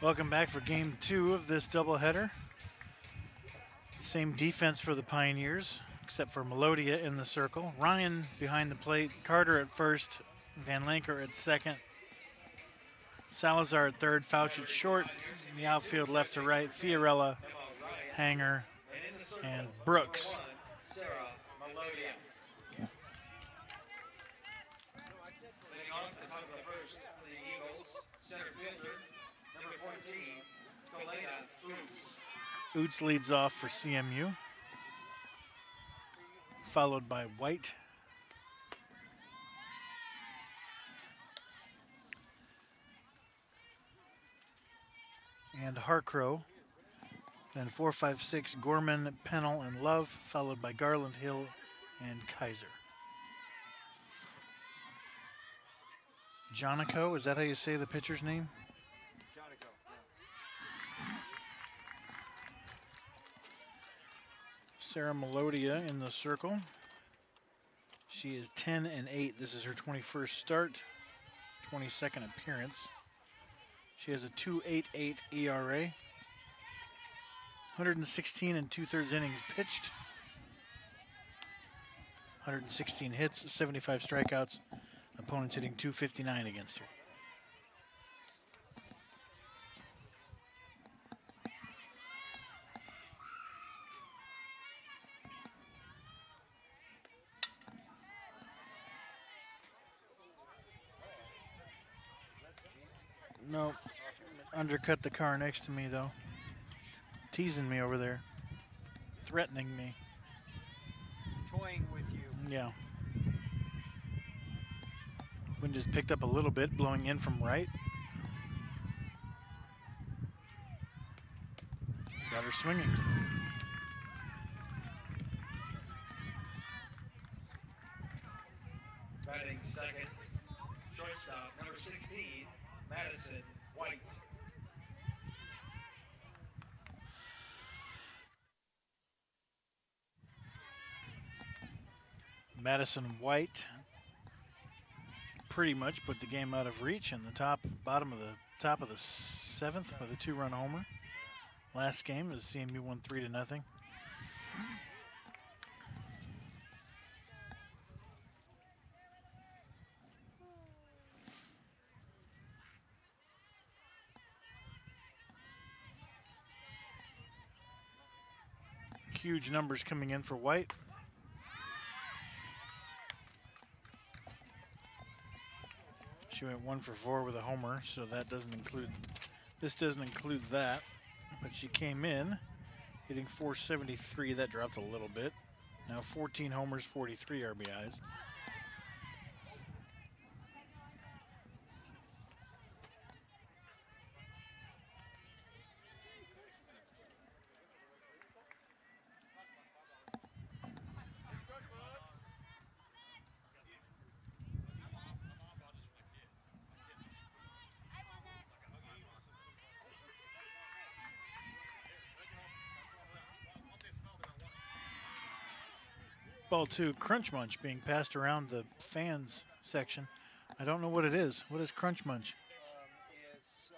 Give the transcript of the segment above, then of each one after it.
Welcome back for game 2 of this doubleheader. Same defense for the Pioneers, except for Melodia in the circle. Ryan behind the plate, Carter at first, Van Lanker at second, Salazar at third, Fouch at short. In the outfield left to right, Fiorella, Hanger, and Brooks. Oots leads off for CMU, followed by White. And Harcrow. Then 4, 5, 6, Gorman, Pennell, and Love, followed by Garland, Hill, and Kaiser. Jonico, is that how you say the pitcher's name? Jonico. Sarah Melodia in the circle. She is 10-8. This is her 21st start, 22nd appearance. She has a 2.88 ERA. 116 and 2/3 innings pitched. 116 hits, 75 strikeouts. Opponents hitting .259 against her. No, undercut the car next to me though. Teasing me over there. Threatening me. Toying with you. Yeah. Wind just picked up a little bit, blowing in from right. Got her swinging. Batting second, shortstop, number 16, Madison White. Madison White pretty much put the game out of reach in the top of the seventh with a 2-run homer. Last game as CMU won 3-0. Huge numbers coming in for White. She went 1 for 4 with a homer, so that doesn't include, this doesn't include that. But she came in hitting .473, that dropped a little bit. Now 14 homers, 43 RBIs. Ball 2, Crunch Munch being passed around the fans section. I don't know what it is. What is Crunch Munch? It's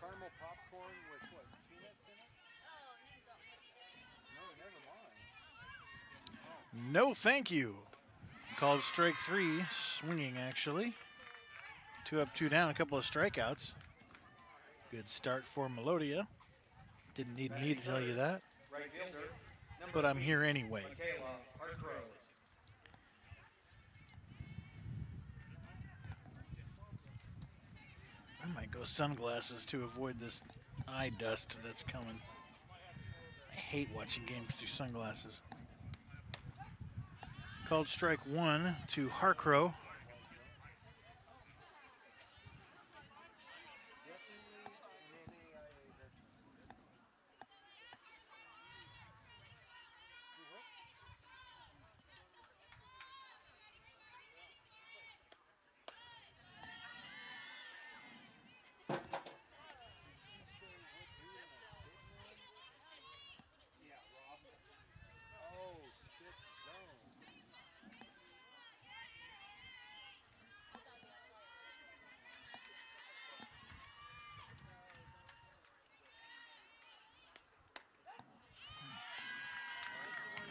caramel popcorn with what, peanuts in it? No, never mind. No, thank you. Called strike 3, swinging actually. 2 up, 2 down, a couple of strikeouts. Good start for Melodia. Didn't need me to tell you that. Right fielder, But I'm here anyway. Michaela Harcrow. I might go sunglasses to avoid this eye dust that's coming. I hate watching games through sunglasses. Called strike 1 to Harcrow.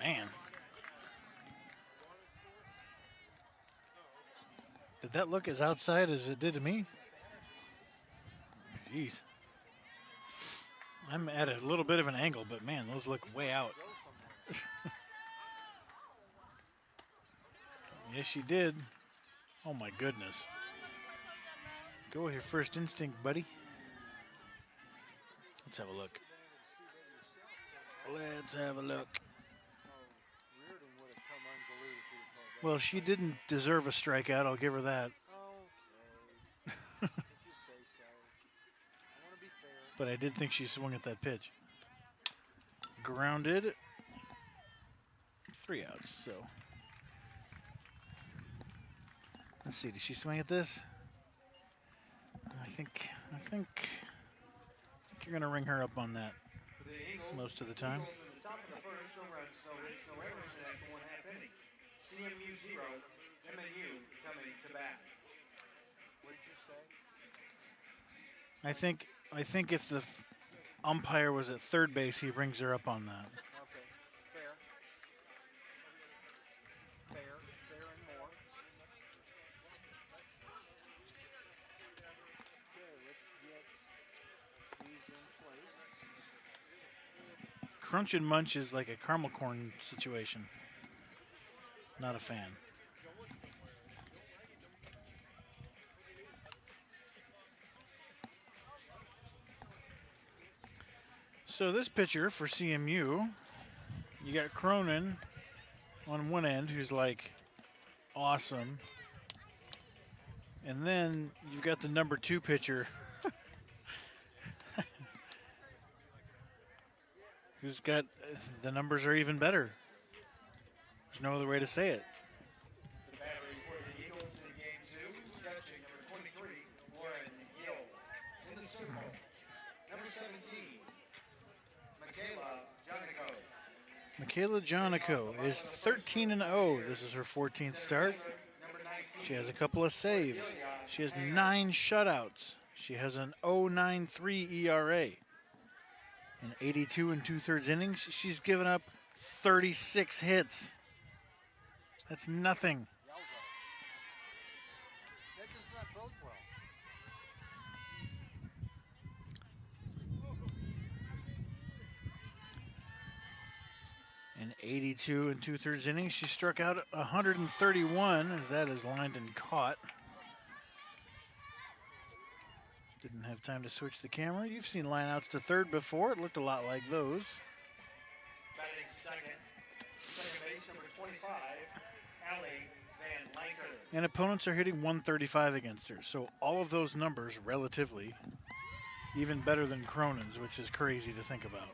Man. Did that look as outside as it did to me? Jeez. I'm at a little bit of an angle, but man, those look way out. Yes, she did. Oh my goodness. Go with your first instinct, buddy. Let's have a look. Let's have a look. Well, she didn't deserve a strikeout. I'll give her that. Okay. If you say so. I want to be fair. But I did think she swung at that pitch. Grounded. 3 outs, so. Let's see, did she swing at this? I think you're gonna ring her up on that most of the time. Eagles in the top of the first, no runs, no hits, no errors in after 1/2 inning. CMU 0, MNU coming to bat. What did you say? I think if the umpire was at third base, he rings her up on that. Okay. Fair. Fair. Fair and more. Okay, let's get these in place. Crunch and munch is like a caramel corn situation. Not a fan. So this pitcher for CMU, you got Cronin on one end, who's like awesome. And then you've got the number 2 pitcher who's got the numbers are even better. There's no other way to say it. The battery for the Eagles in game 2, catching number 23, Lauren Hill. In the circle, number 17, Michaela Jonico is 13-0. This is her 14th start. number 19, She has a couple of saves. She has 9 shutouts. She has an 0.93 ERA. In 82 2/3 innings, she's given up 36 hits. That's nothing. Yowza. That does not bode well. In 82 2/3 innings, she struck out 131 as that is lined and caught. Didn't have time to switch the camera. You've seen lineouts to third before. It looked a lot like those. batting second base, number 25, Allie Van Lanker. And opponents are hitting 135 against her. So all of those numbers, relatively, even better than Cronin's, which is crazy to think about.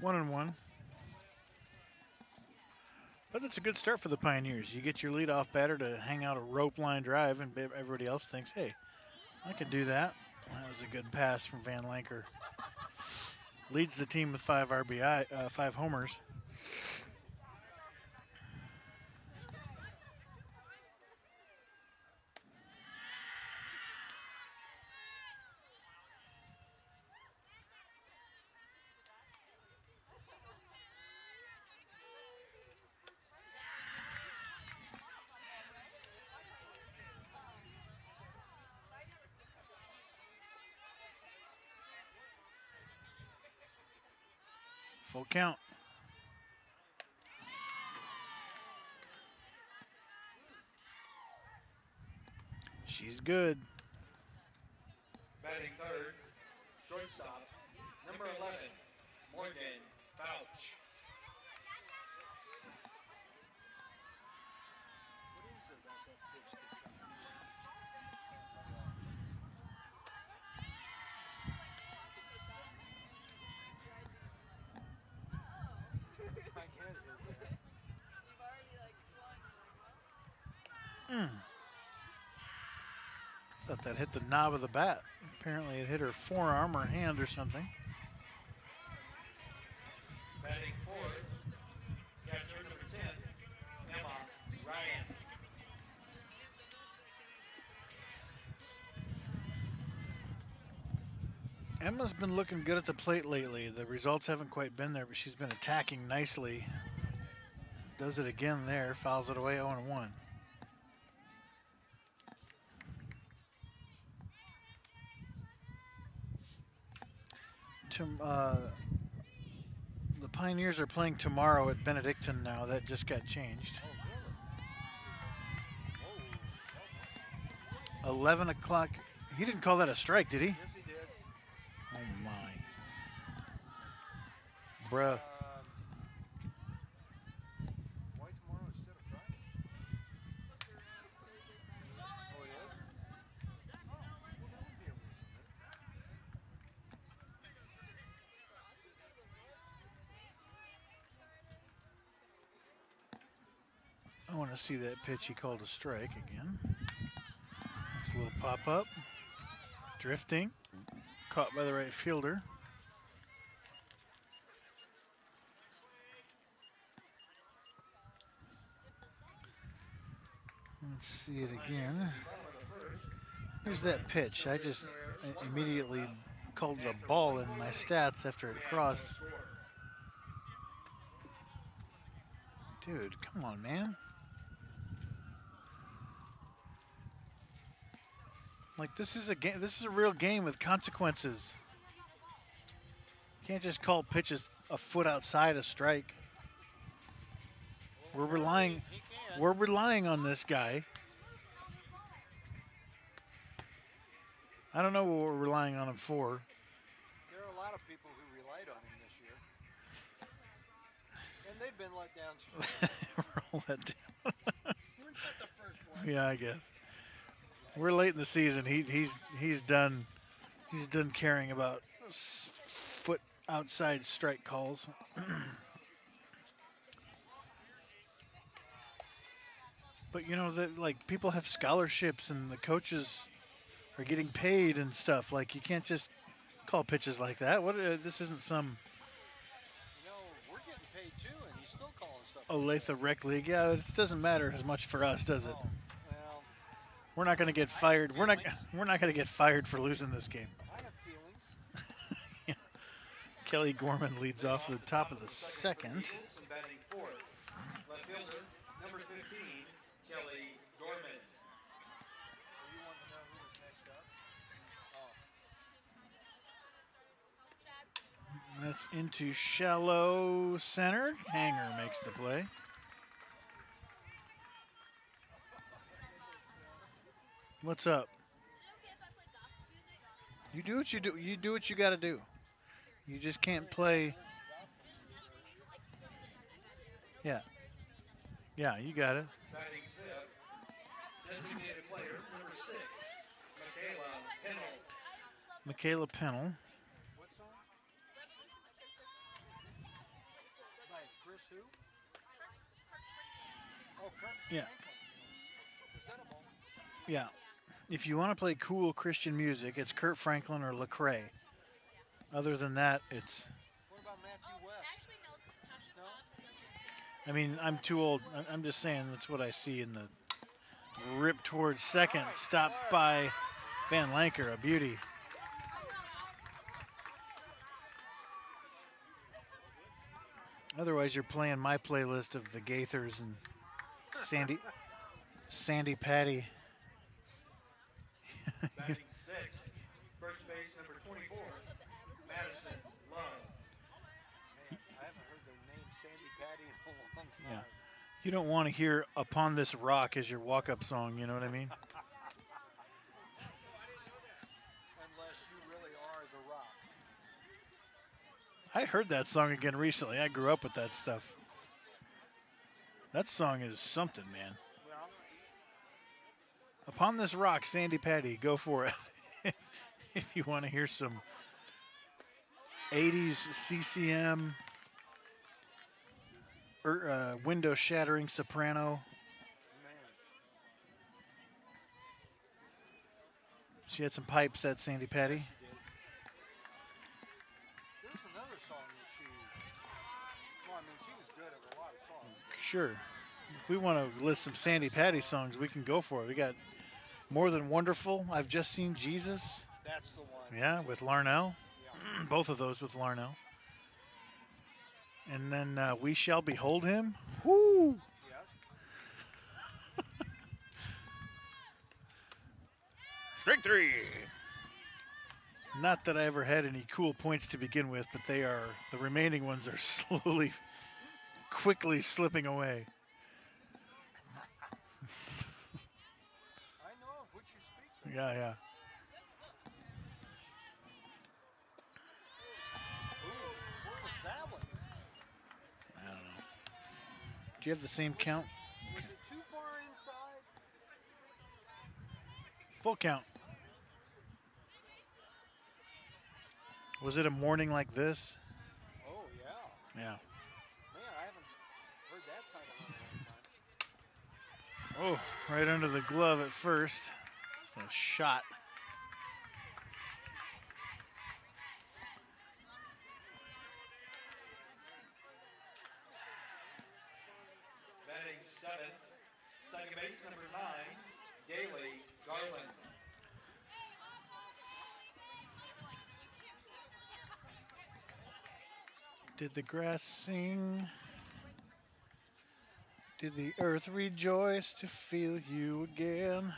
One and one. But it's a good start for the Pioneers. You get your leadoff batter to hang out a rope line drive, and everybody else thinks, hey, I could do that. That was a good pass from Van Lanker. Leads the team with 5 RBI, 5 homers. Full count. She's good. Batting third, shortstop, number 11, Morgan Fouch. What is it about that pitch that's I can't hit that. Thought that hit the knob of the bat. Apparently it hit her forearm or hand or something. Batting fourth, catcher number 10, Emma Ryan. Emma's been looking good at the plate lately. The results haven't quite been there, but she's been attacking nicely. Does it again there, fouls it away 0-1. The Pioneers are playing tomorrow at Benedictine now. That just got changed. 11 o'clock. He didn't call that a strike, did he? Yes, he did. Oh, my. Bruh. Why tomorrow instead of Friday? Oh, he is? Oh, well, that would be a reason I want to see that pitch he called a strike again. It's a little pop-up. Drifting. Caught by the right fielder. Let's see it again. Here's that pitch. I immediately called it a ball in my stats after it crossed. Dude, come on, man. Like, this is a game. This is a real game with consequences. You can't just call pitches a foot outside a strike. We're relying on this guy. I don't know what we're relying on him for. There are a lot of people who relied on him this year. And they've been let down. Roll that down. We're not the first one. Yeah, I guess. We're late in the season. He's done caring about foot outside strike calls. But you know that, like, people have scholarships and the coaches are getting paid and stuff. Like, you can't just call pitches like that. This isn't some You know, we're getting paid too, and he's still calling stuff. Olathe Rec League. Yeah, it doesn't matter as much for us, does it? Oh, well, We're not going to get fired. We're not going to get fired for losing this game. I have feelings. Kelly Gorman leads off the top of the second. And batting fourth, left fielder, number 15, Kelly Gorman. You want to know who was next up? Oh. That's into shallow center. Hanger makes the play. What's up? You do what you do. You do what you got to do. You just can't play. Yeah. Yeah, you got it. Batting fifth, designated player, number 6, Michaela Pennell. Michaela Pennell. What song? By Chris who? Oh, Kurt Yeah. Franklin. Presentable. Yeah. If you want to play cool Christian music, it's Kurt Franklin or Lecrae. Other than that, it's. What about Matthew West? No? I mean, I'm too old. I'm just saying that's what I see in the rip towards second. Stopped by Van Lanker, a beauty. Otherwise, you're playing my playlist of the Gaithers and Sandy Patty. Batting sixth, first base, number 24, Madison Love. Man, I haven't heard the name Sandy Patty in a long time. Yeah. You don't want to hear "Upon This Rock" as your walk-up song. You know what I mean? Unless you really are the Rock. I heard that song again recently. I grew up with that stuff. That song is something, man. Well, Upon This Rock, Sandy Patty, go for it. if you want to hear some 80s CCM, window-shattering soprano. man. She had some pipes, that Sandy Patty. There's another song that she. Well, I mean, she was good at a lot of songs. Sure. If we want to list some Sandy Patty songs, we can go for it. We got More Than Wonderful, I've Just Seen Jesus. That's the one. Yeah, with Larnell. Both of those with Larnell. And then We Shall Behold Him. Whoo! Yes. Strike three. Not that I ever had any cool points to begin with, but the remaining ones are slowly, quickly slipping away. I know of which you speak. Yeah, yeah. Ooh, what was that one? I don't know. Do you have the same count? Was it too far inside? Full count. Was it a morning like this? Oh, yeah. Yeah. Man, I haven't heard that title in a long time. Oh, right under the glove at first. A shot. Batting seventh, second base number 9, Daly Garland. Did the grass sing? Did the earth rejoice to feel you again?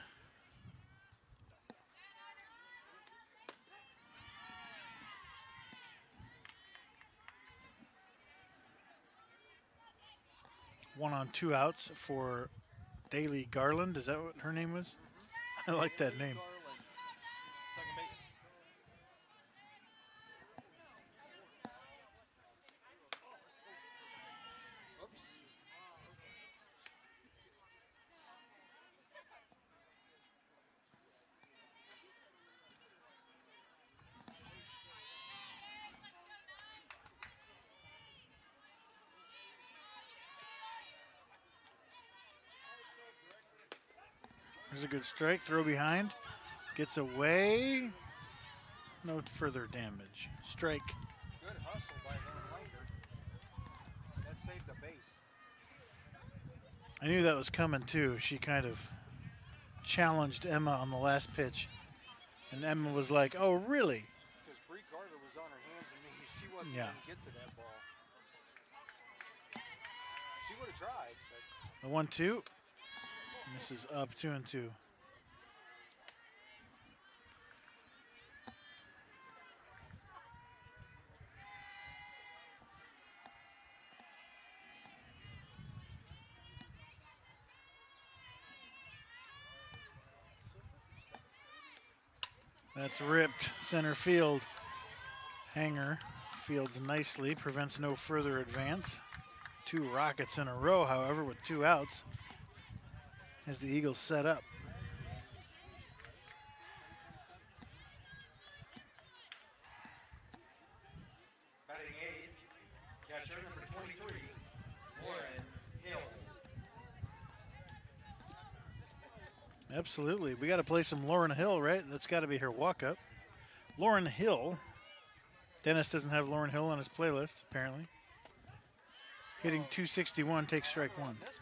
One on, 2 outs for Daly Garland. Is that what her name was? I like that name. Garland, second base. Oops. There's a good strike. Throw behind. Gets away. No further damage. Strike. Good hustle by Verlander. That saved the base. I knew that was coming too. She kind of challenged Emma on the last pitch. And Emma was like, oh, really? Because Bree Carter was on her hands and knees. She wasn't Yeah. going to get to that ball. She would have tried, but The 1-2. This is up 2-2. That's ripped center field. Hanger fields nicely, prevents no further advance. 2 rockets in a row, however, with 2 outs as the Eagles set up. Batting eighth, catcher number 23, Lauren Hill. Absolutely. We got to play some Lauren Hill, right? That's got to be her walk-up. Lauren Hill. Dennis doesn't have Lauren Hill on his playlist, apparently. Hitting .261, takes strike 1. this playlist.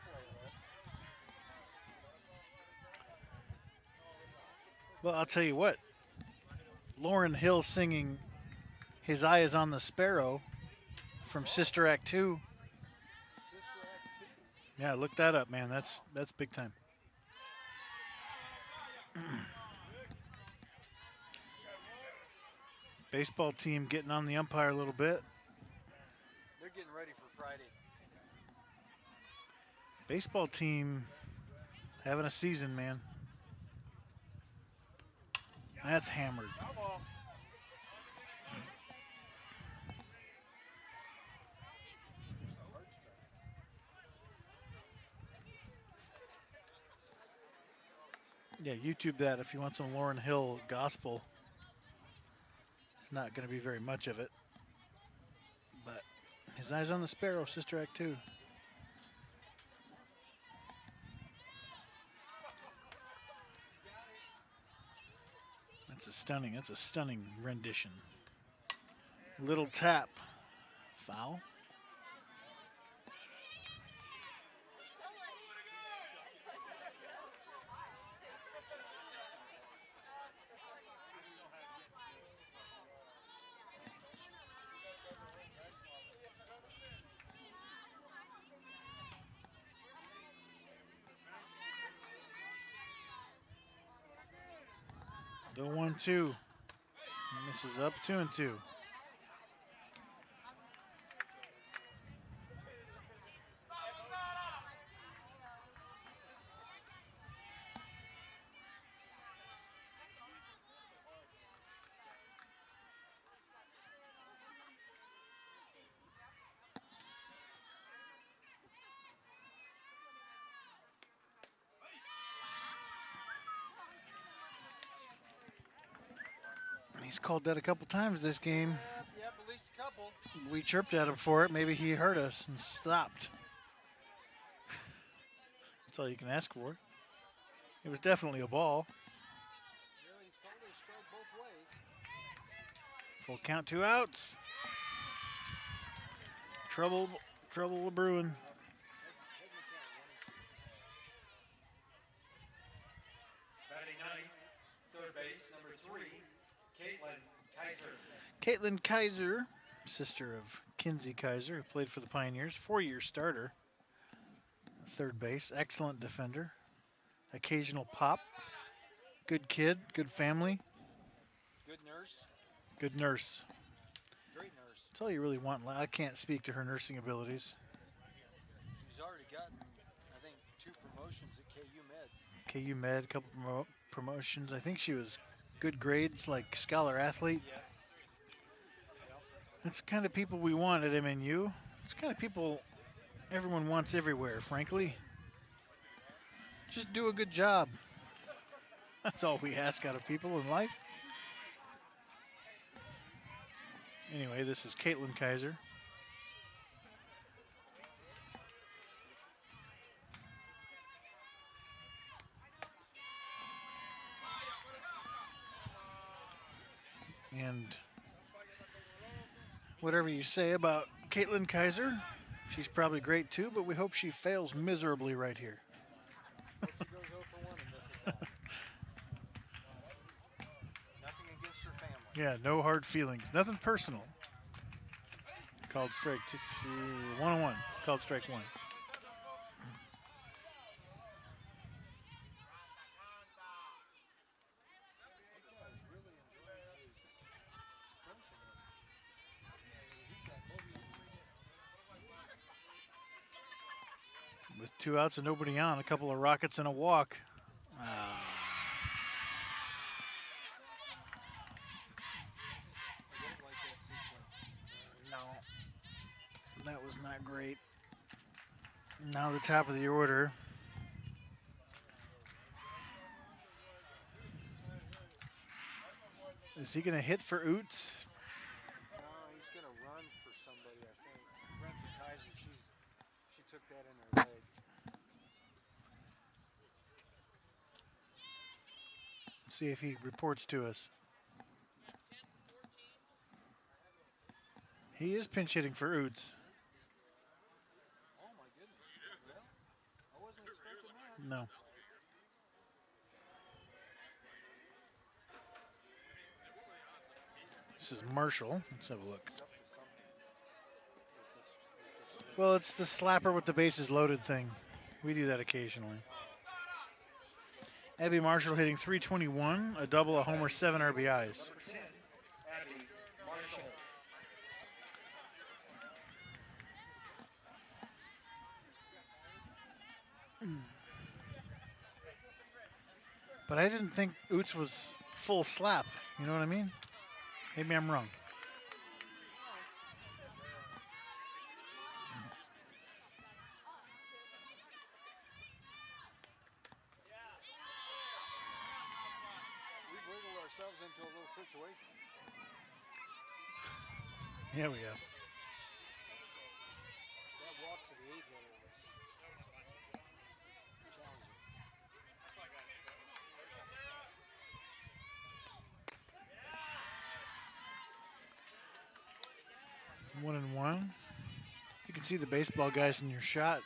Well, I'll tell you what. Lauren Hill singing His Eye is on the Sparrow from Sister Act 2. Sister Act 2. Yeah, look that up, man. That's big time. Baseball team getting on the umpire a little bit. They're getting ready for Friday. Baseball team having a season, man. That's hammered. Come on. Yeah, YouTube that if you want some Lauren Hill gospel. Not going to be very much of it. But His Eyes on the Sparrow, Sister Act 2. That's a stunning rendition. Little tap. Foul. The 1-2. Misses up 2-2. He's called that a couple times this game. Yep, at least a couple. We chirped at him for it. Maybe he heard us and stopped. That's all you can ask for. It was definitely a ball. Really, he's called it a strike both ways. Full count, 2 outs. Trouble brewing. Batting ninth, third base, number 3, Caitlin Kaiser. Caitlin Kaiser, sister of Kinsey Kaiser, who played for the Pioneers, 4-year starter. Third base, excellent defender. Occasional pop. Good kid, good family. Good nurse. Good nurse. Great nurse. That's all you really want. I can't speak to her nursing abilities. She's already gotten, I think, 2 promotions at KU Med. KU Med, a couple promotions. I think she was good grades, like scholar athlete. Yes. That's the kind of people we want at MNU. It's the kind of people everyone wants everywhere, frankly. Just do a good job. That's all we ask out of people in life. Anyway, this is Caitlin Kaiser. And whatever you say about Caitlin Kaiser, she's probably great too, but we hope she fails miserably right here. She goes 0 for 1 in this ball. Nothing against her family. Yeah, no hard feelings. Nothing personal. Called strike 1-1. Called strike 1. With 2 outs and nobody on, a couple of rockets and a walk. No, that was not great. Now the top of the order. Is he going to hit for Oots? No, he's going to run for somebody, I think. Run for Kaiser. She took that in her leg. See if he reports to us. He is pinch hitting for Oots. Oh, my goodness. Well, I wasn't expecting that. No. This is Marshall. Let's have a look. It's up to something. With this Well, it's the slapper with the bases loaded thing. We do that occasionally. Abby Marshall hitting .321, a double, a homer, 7 RBIs. Number 10, Abby Marshall. But I didn't think Oots was full slap. You know what I mean? Maybe I'm wrong. We've wiggled ourselves into a little situation. Yeah, we have. That walk to the 8-hitter was challenging. 1-1. You can see the baseball guys in your shot.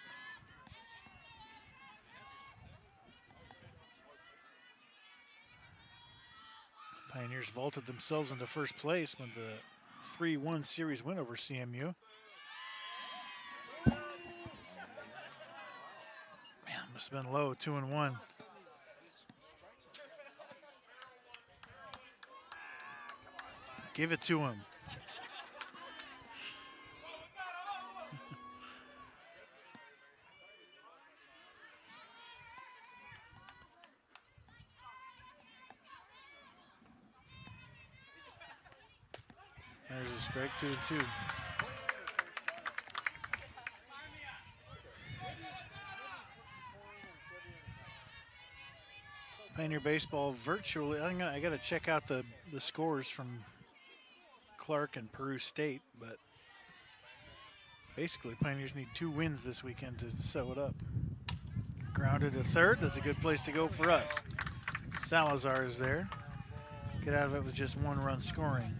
Pioneers vaulted themselves into first place with the 3-1 series win over CMU. Man, must have been low, 2-1. Give it to him. There's a strike, 2-2. Pioneer baseball virtually. I got to check out the scores from Clark and Peru State, but basically Pioneers need 2 wins this weekend to sew it up. Grounded to third. That's a good place to go for us. Salazar is there. Get out of it with just 1 run scoring.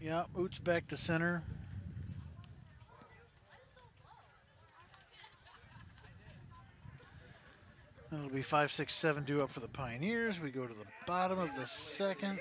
Yeah, Oots back to center. It'll be 5, 6, 7 due up for the Pioneers. We go to the bottom of the second.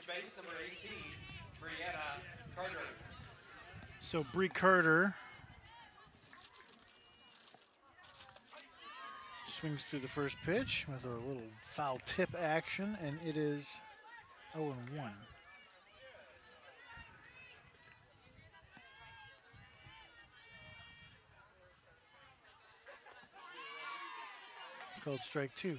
Base number 18, Brianna Carter. So Bree Carter swings through the first pitch with a little foul tip action, and it is 0-1. Called strike 2.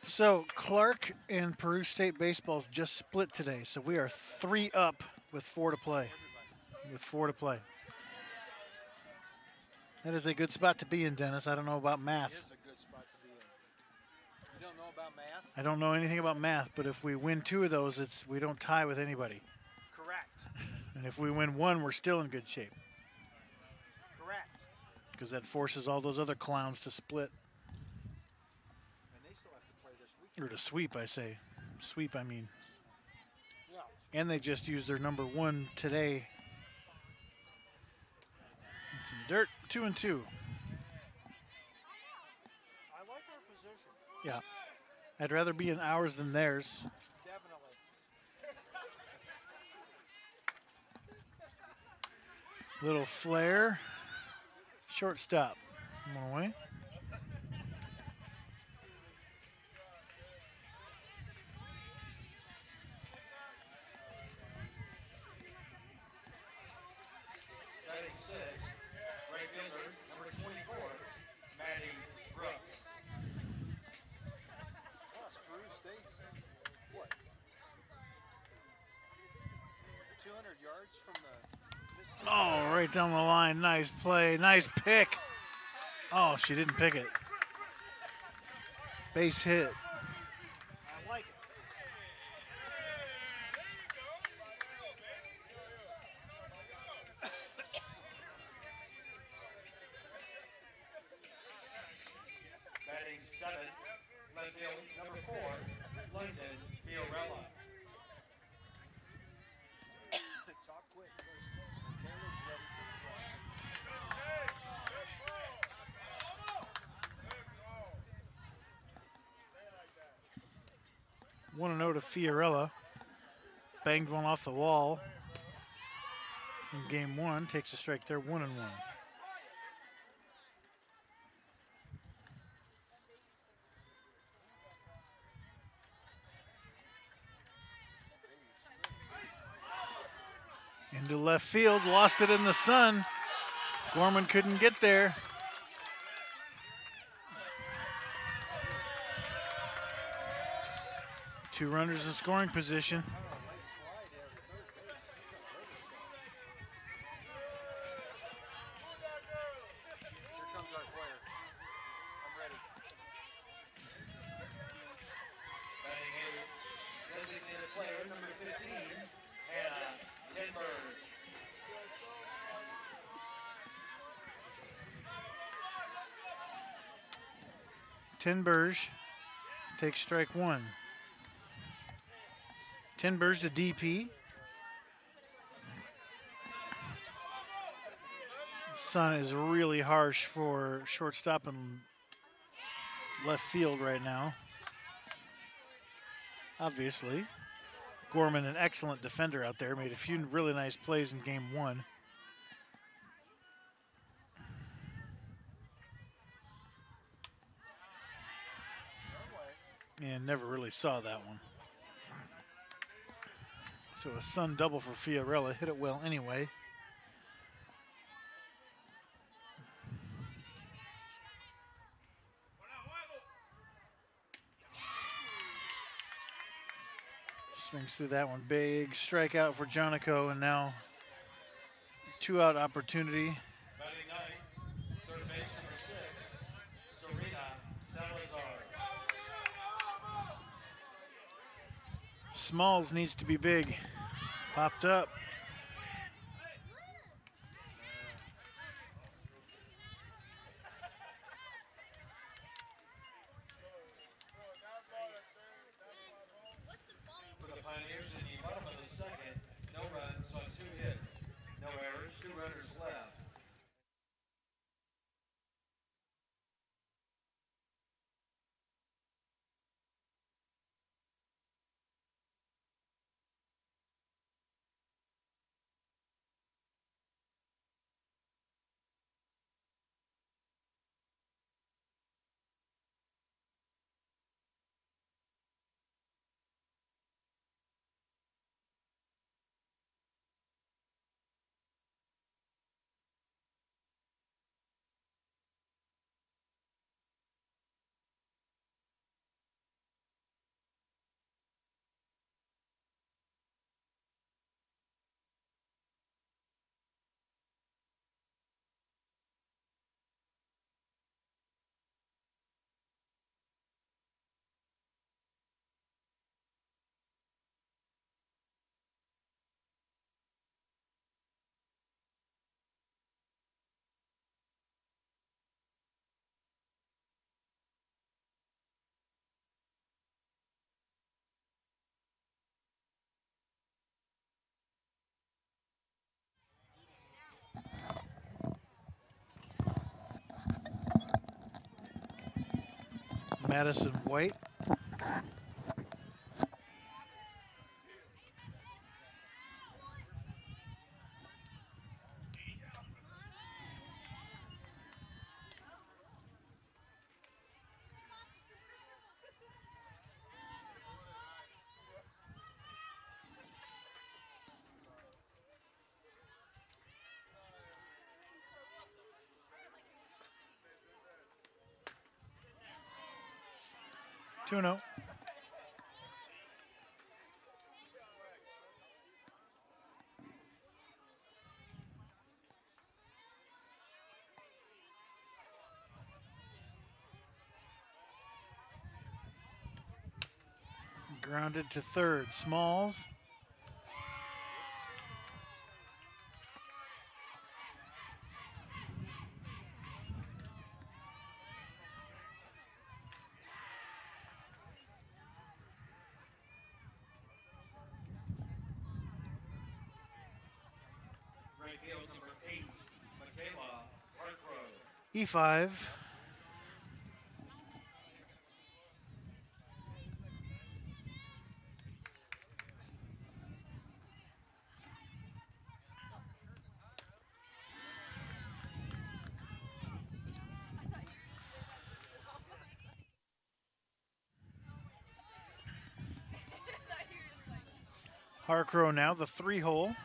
So Clark and Peru State baseball just split today. So we are 3 up with 4 to play. That is a good spot to be in, Dennis. I don't know about math. It is a good spot to be in. You don't know about math? I don't know anything about math, but if we win 2 of those, we don't tie with anybody. Correct. And if we win 1, we're still in good shape. Correct. Because that forces all those other clowns to split. Or to sweep, I say. Sweep, I mean. Yeah. And they just used their number 1 today. And some dirt, 2-2. I like our position. Yeah. I'd rather be in ours than theirs. Definitely. Little flare. Shortstop. One away. Right fielder, number 24, Maddie Brooks. Plus, Peru State's, what? 200 yards from the Mississippi. Oh, right down the line. Nice play. Nice pick. Oh, she didn't pick it. Base hit. I like it. Batting 7, left field, number 4, London Fiorella. Talk quick. Caleb's ready for the 1-0 to Fiorella. Banged one off the wall in game 1. Takes a strike there, 1-1. Into left field, lost it in the sun. Gorman couldn't get there. Two runners in scoring position. Here comes our player. I'm ready. Batting eighth, designated player number 15, Hannah Tinberg. Tinberg takes strike one. Tinberg, the DP. Sun is really harsh for shortstop and left field right now. Obviously. Gorman, an excellent defender out there, made a few really nice plays in game one. And never really saw that one. So a Sun double for Fiorella, hit it well anyway. Swings through that one. Big strikeout for Jonico, and now two-out opportunity. Batting ninth, third base number 6, Serena Salazar. Smalls needs to be big. Popped up. For the Pioneers in the bottom of the second, no runs on 2 hits, no errors, 2 runners left. Madison White. Two no. Grounded to third. Smalls. Right field number 8, Michaela Hartgrove. E5. Harcrow now, the 3-hole.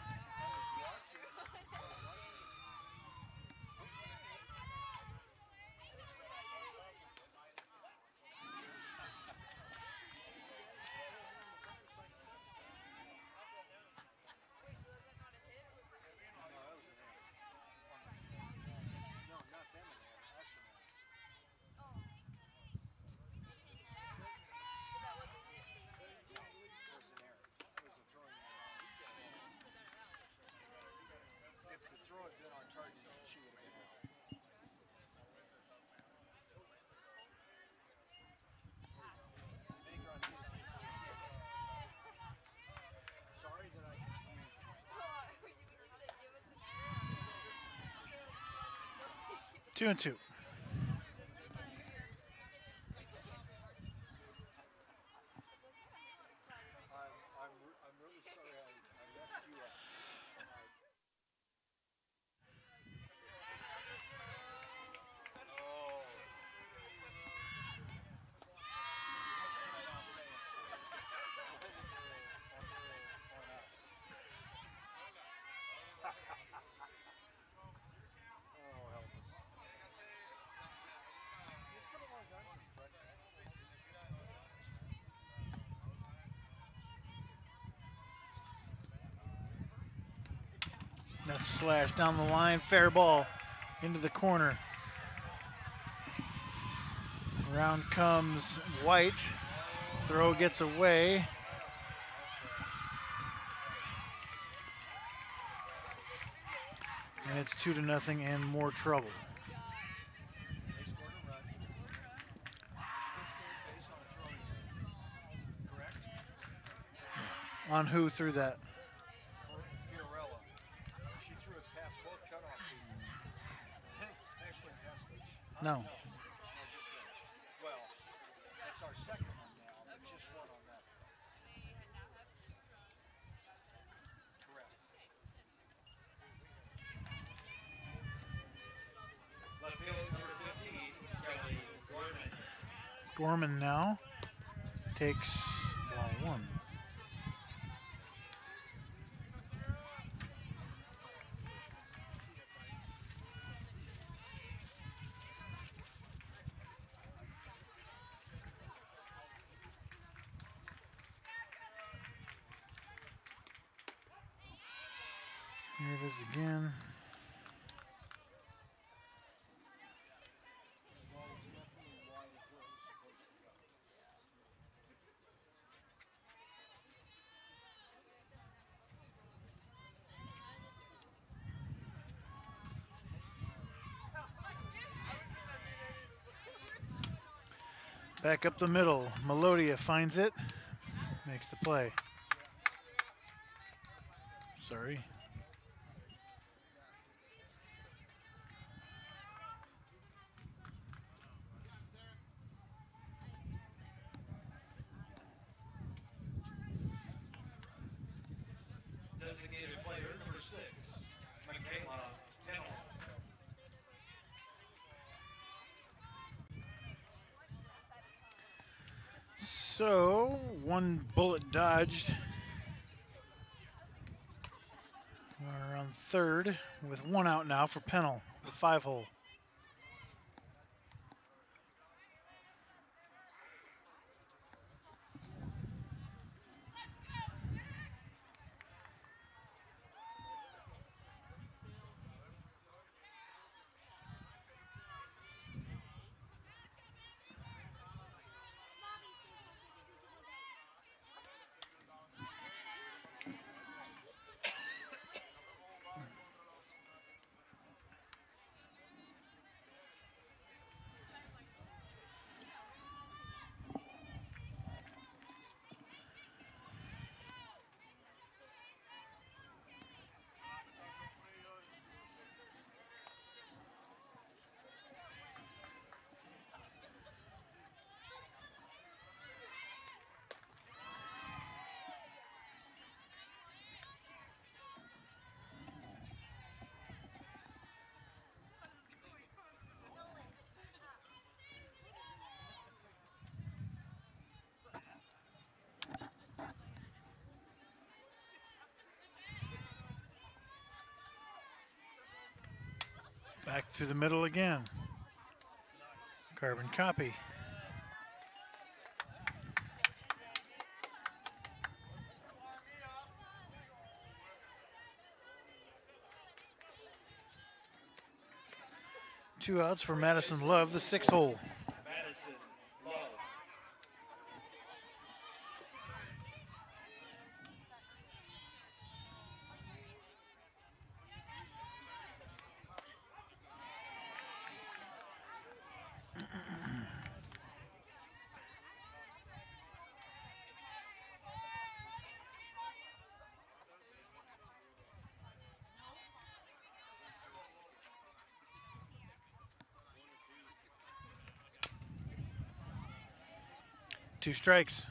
2-2. I'm really sorry I left you out. Oh. That slash down the line, fair ball into the corner. Around comes White. Throw gets away. And it's 2-0 and more trouble. On who threw that? She threw it past both cutoff people. Actually, past the. No. No, just one. Well, that's our second one now, but just one on that. Correct. Left field number 15, Kelly Gorman. Gorman now takes ball one. Here it is again. Back up the middle. Melodia finds it. Makes the play. Sorry. Designated player number 6, Michaela Kennel. So, one bullet dodged. We're on third with one out now for Pennell, the 5-hole. Back through the middle again. Carbon copy. Two outs for Madison Love, the 6-hole. Madison Love. 2 strikes.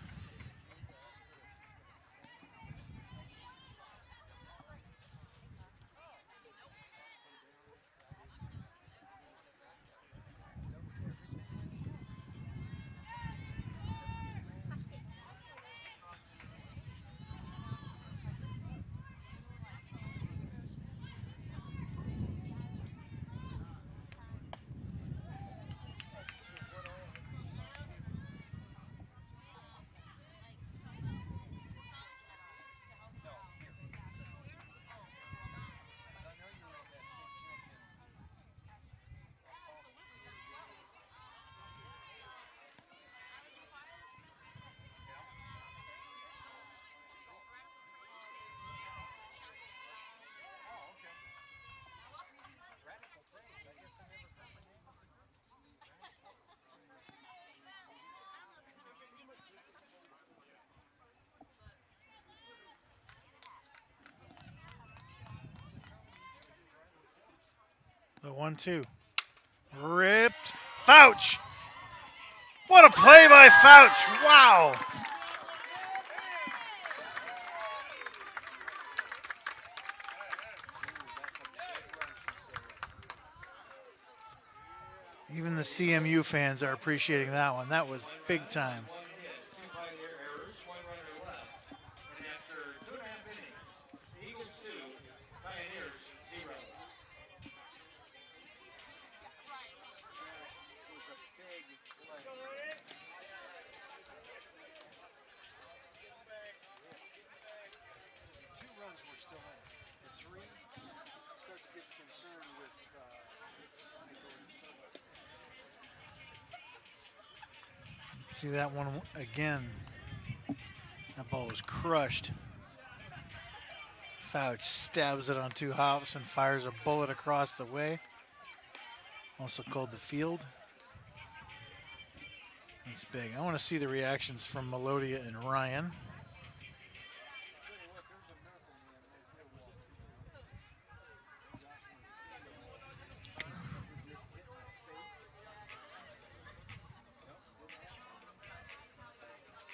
The 1-2. Ripped. Fouch! What a play by Fouch! Wow! Even the CMU fans are appreciating that one. That was big time. 1 hit, 2 Pioneer errors, 1 runner left. And after 2.5 innings, Eagles 2, Pioneers 0. It was a big play. The 2 runs were still in. The 3 start to get concerned with trying to go in the circle. See that one again. That ball was crushed. Fouch stabs it on 2 hops and fires a bullet across the way. Also called the field. That's big. I want to see the reactions from Melodia and Ryan.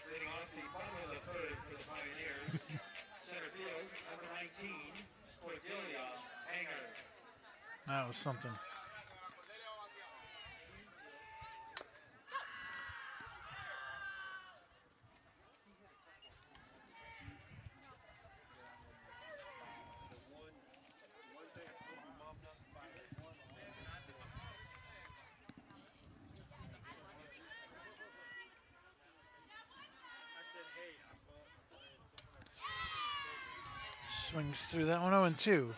Leading off the bottom of the 3rd for the Pioneers, center field, number 19, Cordelia Hanger. That was something. Swings through that one, 0-2.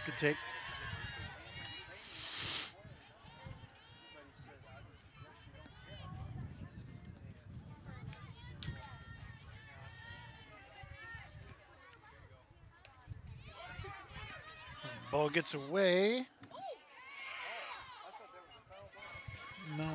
Good take. Ball gets away. No.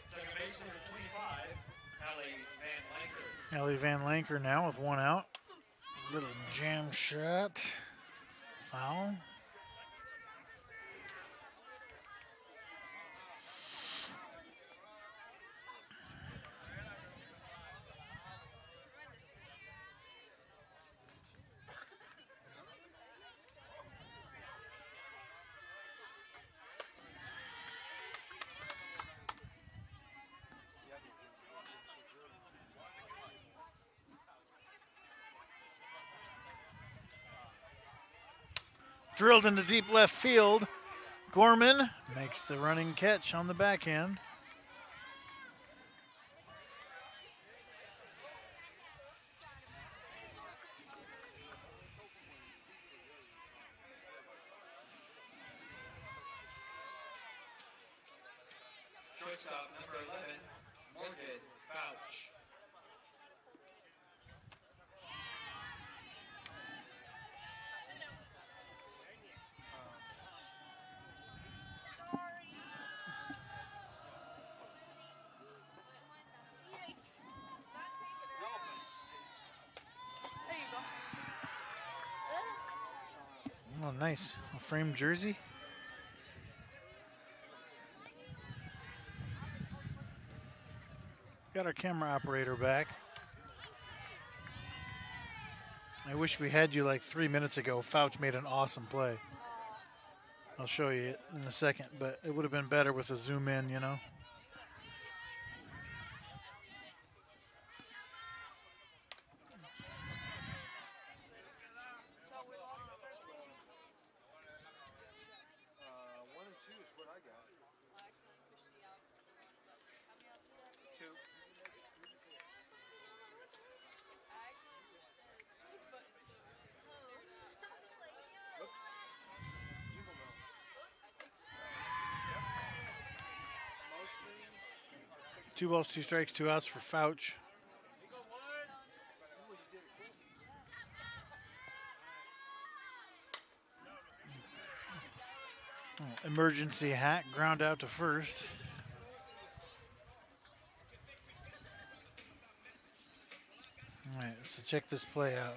Second base, number 25, Allie Van Lanker. Ellie Van Lanker now with 1 out. Little jam shot. Foul. Drilled into deep left field. Gorman makes the running catch on the backhand. Shortstop, number 11, Morgan Fouch. Oh, nice. A framed jersey. Got our camera operator back. I wish we had you like 3 minutes ago. Fouch made an awesome play. I'll show you it in a second, but it would have been better with a zoom in, you know. One and two is what I got. Two. Oops. Jingle bell. Mostly. 2 balls, 2 strikes, 2 outs for Fouch. Oh, emergency hack, ground out to first. All right, so check this play out.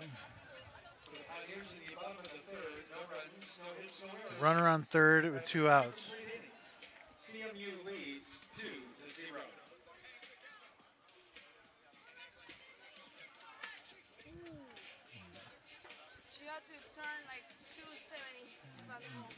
For the Pioneers in the bottom of the third, no runs, no hits, no errors. Runner on third with 2 outs. 3 innings. CMU leads 2-0. She had to turn like 270 back home.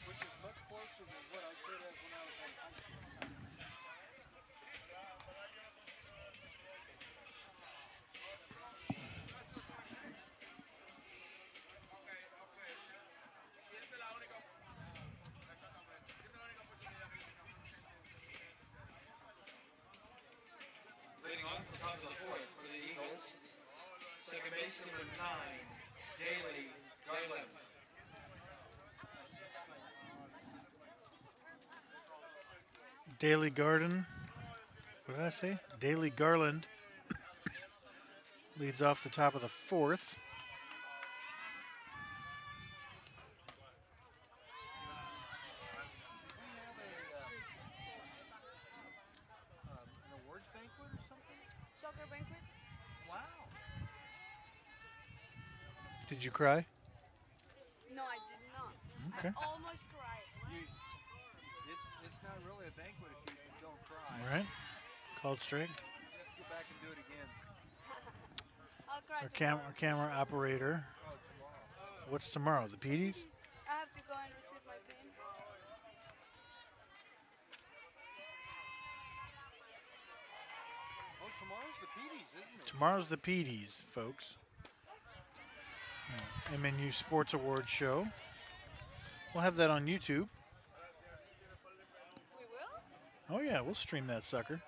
Which is much closer than what I could have when I was in high school. Leading off the top of the fourth for the Eagles, second base number 9, Daly Garland. Daly Garden. What did I say? Daly Garland leads off the top of the fourth. An awards banquet or something? Soccer banquet? Wow. Did you cry? No, I did not. Okay. I almost cried. It's not really a banquet if you don't cry. All right. Called strike. You have to go back and do it again. I'll cry Our camera operator. Oh, tomorrow. What's tomorrow? The Peaties? I have to go and receive my pin. Oh, tomorrow's the Petey's, isn't it? Tomorrow's the Peaties, folks. MNU Sports Awards show. We'll have that on YouTube. We will? Oh yeah, we'll stream that sucker. Is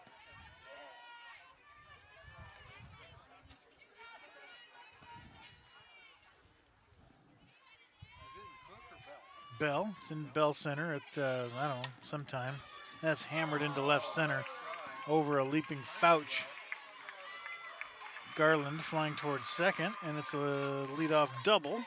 it in Cook or Bell? Bell. It's in Bell Center at, I don't know, sometime. That's hammered into left center over a leaping Fouch. Garland flying towards second, and it's a leadoff double.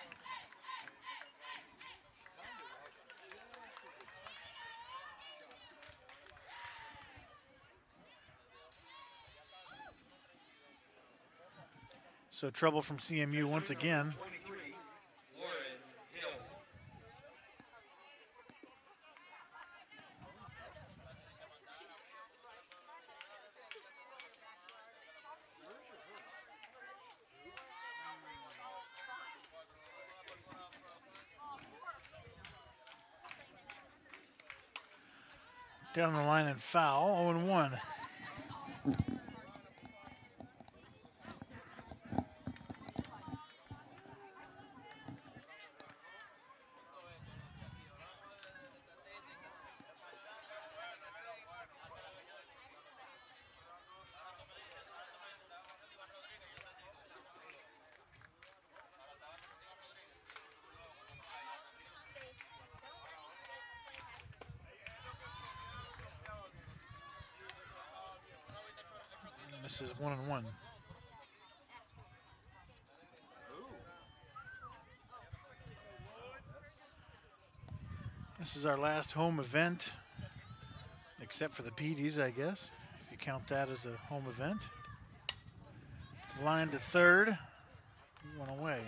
So trouble from CMU once again. 23, Lauren Hill. Down the line and foul, 0-1. This is 1-1. This is our last home event, except for the PDs, I guess, if you count that as a home event. Line to third, one away.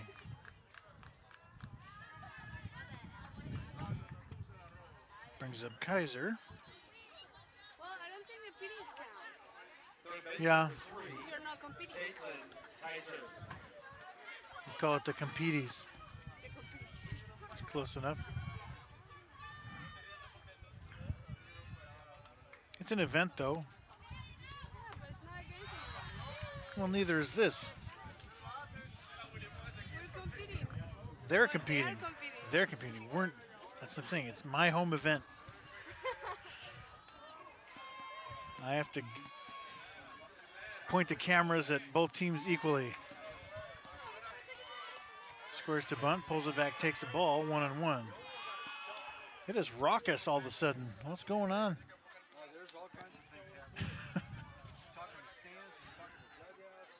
Brings up Kaiser. Well, I don't think the PDs count. Yeah, You're not competing. Kaiser. we call it the competies. The competes. It's close enough. It's an event, though. Yeah, but it's not against anyone. Well, neither is this. We're competing. They're Or competing. They're competing. They're competing. We're. That's what I'm saying. It's my home event. I have to point the cameras at both teams equally. Squares to bunt, pulls it back, takes the ball, 1-1. It is raucous all of a sudden. What's going on? There's all kinds of things happening. He's talking to stands, he's talking to dugouts.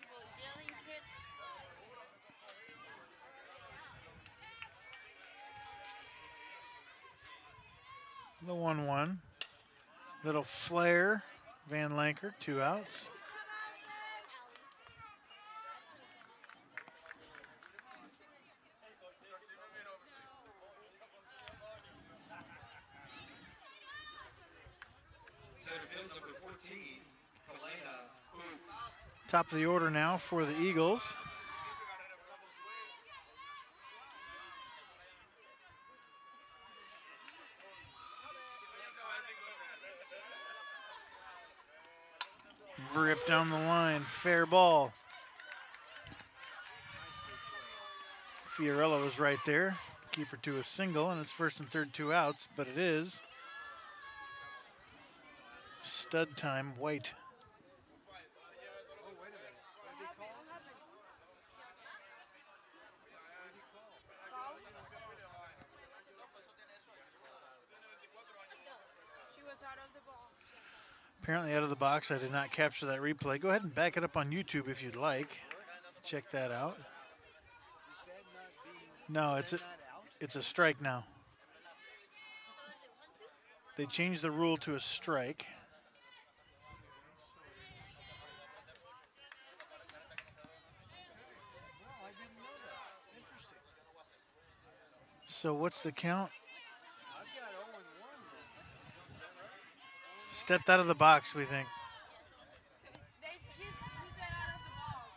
People yelling hits. The 1-1. Little flare. Van Lanker, 2 outs. Center field number 14, Helena Boots. Top of the order now for the Eagles. Rip down the line, fair ball. Fiorello was right there. Keeper to a single, and it's first and third, 2 outs, but it is stud time, White. Oh, wait a minute. What did he call? She was out of the ball. Apparently out of the box. I did not capture that replay. Go ahead and back it up on YouTube if you'd like. Check that out. Is that not being, No, is that not out? it's a strike now. They changed the rule to a strike. No, I didn't know that. Interesting. So what's the count? I've got 0-1 then. Is that right? Stepped out of the box, we think. He said out of the ball.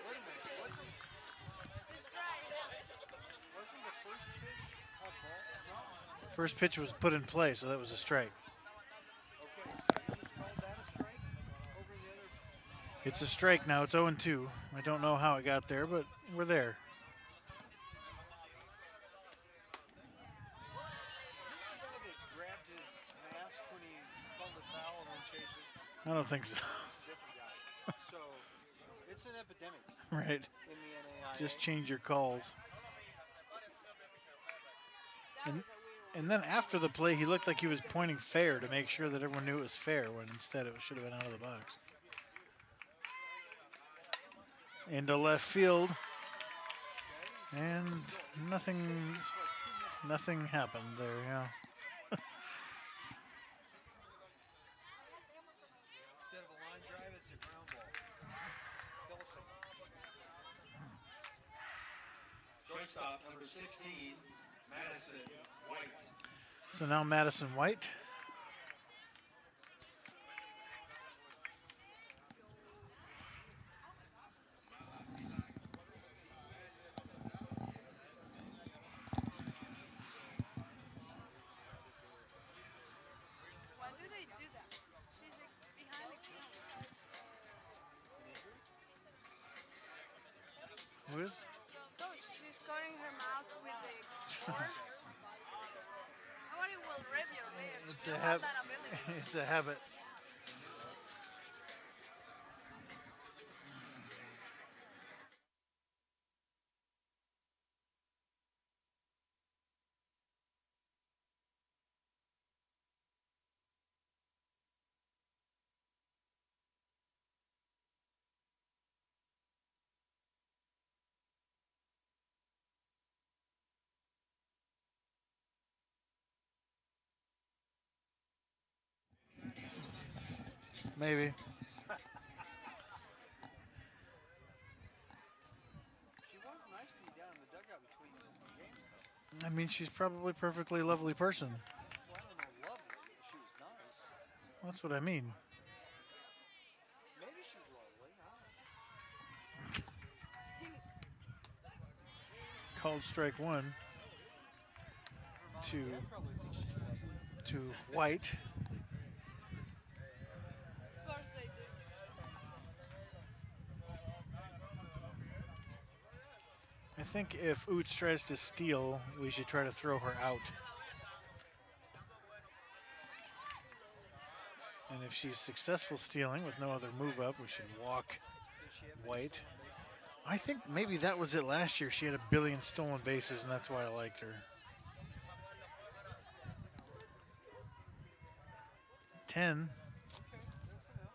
Wait a minute. Wasn't the first pitch a ball? No. First pitch was put in play, so that was a strike. Okay, so you just called that a strike over the other. It's a strike now. It's 0-2. I don't know how it got there, but we're there. Is this the guy that grabbed his mask when he called the foul and then changed it? I don't think so. Different guy. So it's an epidemic Right. in the NAIA. Just change your calls. And then after the play, he looked like he was pointing fair to make sure that everyone knew it was fair, when instead it should have been out of the box. Into left field. And nothing happened there, yeah. Instead of a line drive, it's a ground ball. Still a single. Shortstop number 16, Madison White. So now Madison White. Why do they do that? She's like behind the camera. Who is? Coach, she's covering her mouth with the cord. Nobody will rip your lips. It's You a don't have habit. that ability. It's a habit. Maybe. She was nice to me down in the dugout between games, though. I mean, she's probably a perfectly lovely person. Well, I don't know, lovely, but she was nice. That's what I mean. Maybe she's lovely. I don't know. Called strike one Her mom to and dad probably think she's lovely. to White. Of course they do. I think if Oots tries to steal, we should try to throw her out. And if she's successful stealing with no other move up, we should walk Does she have many White. stolen bases? I think maybe that was it last year. She had a billion stolen bases, and that's why I liked her. 10. Okay, that's enough.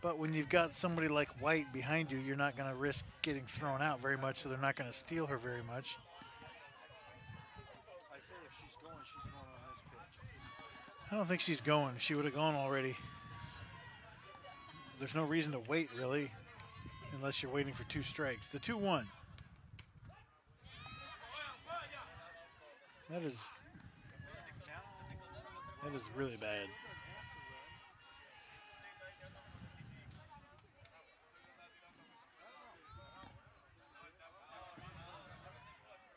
But when you've got somebody like White behind you, you're not going to risk getting thrown out very much, so they're not going to steal her very much. I say if she's going on this pitch. I don't think she's going. She would have gone already. There's no reason to wait, really, unless you're waiting for 2 strikes. The 2-1. That is really bad.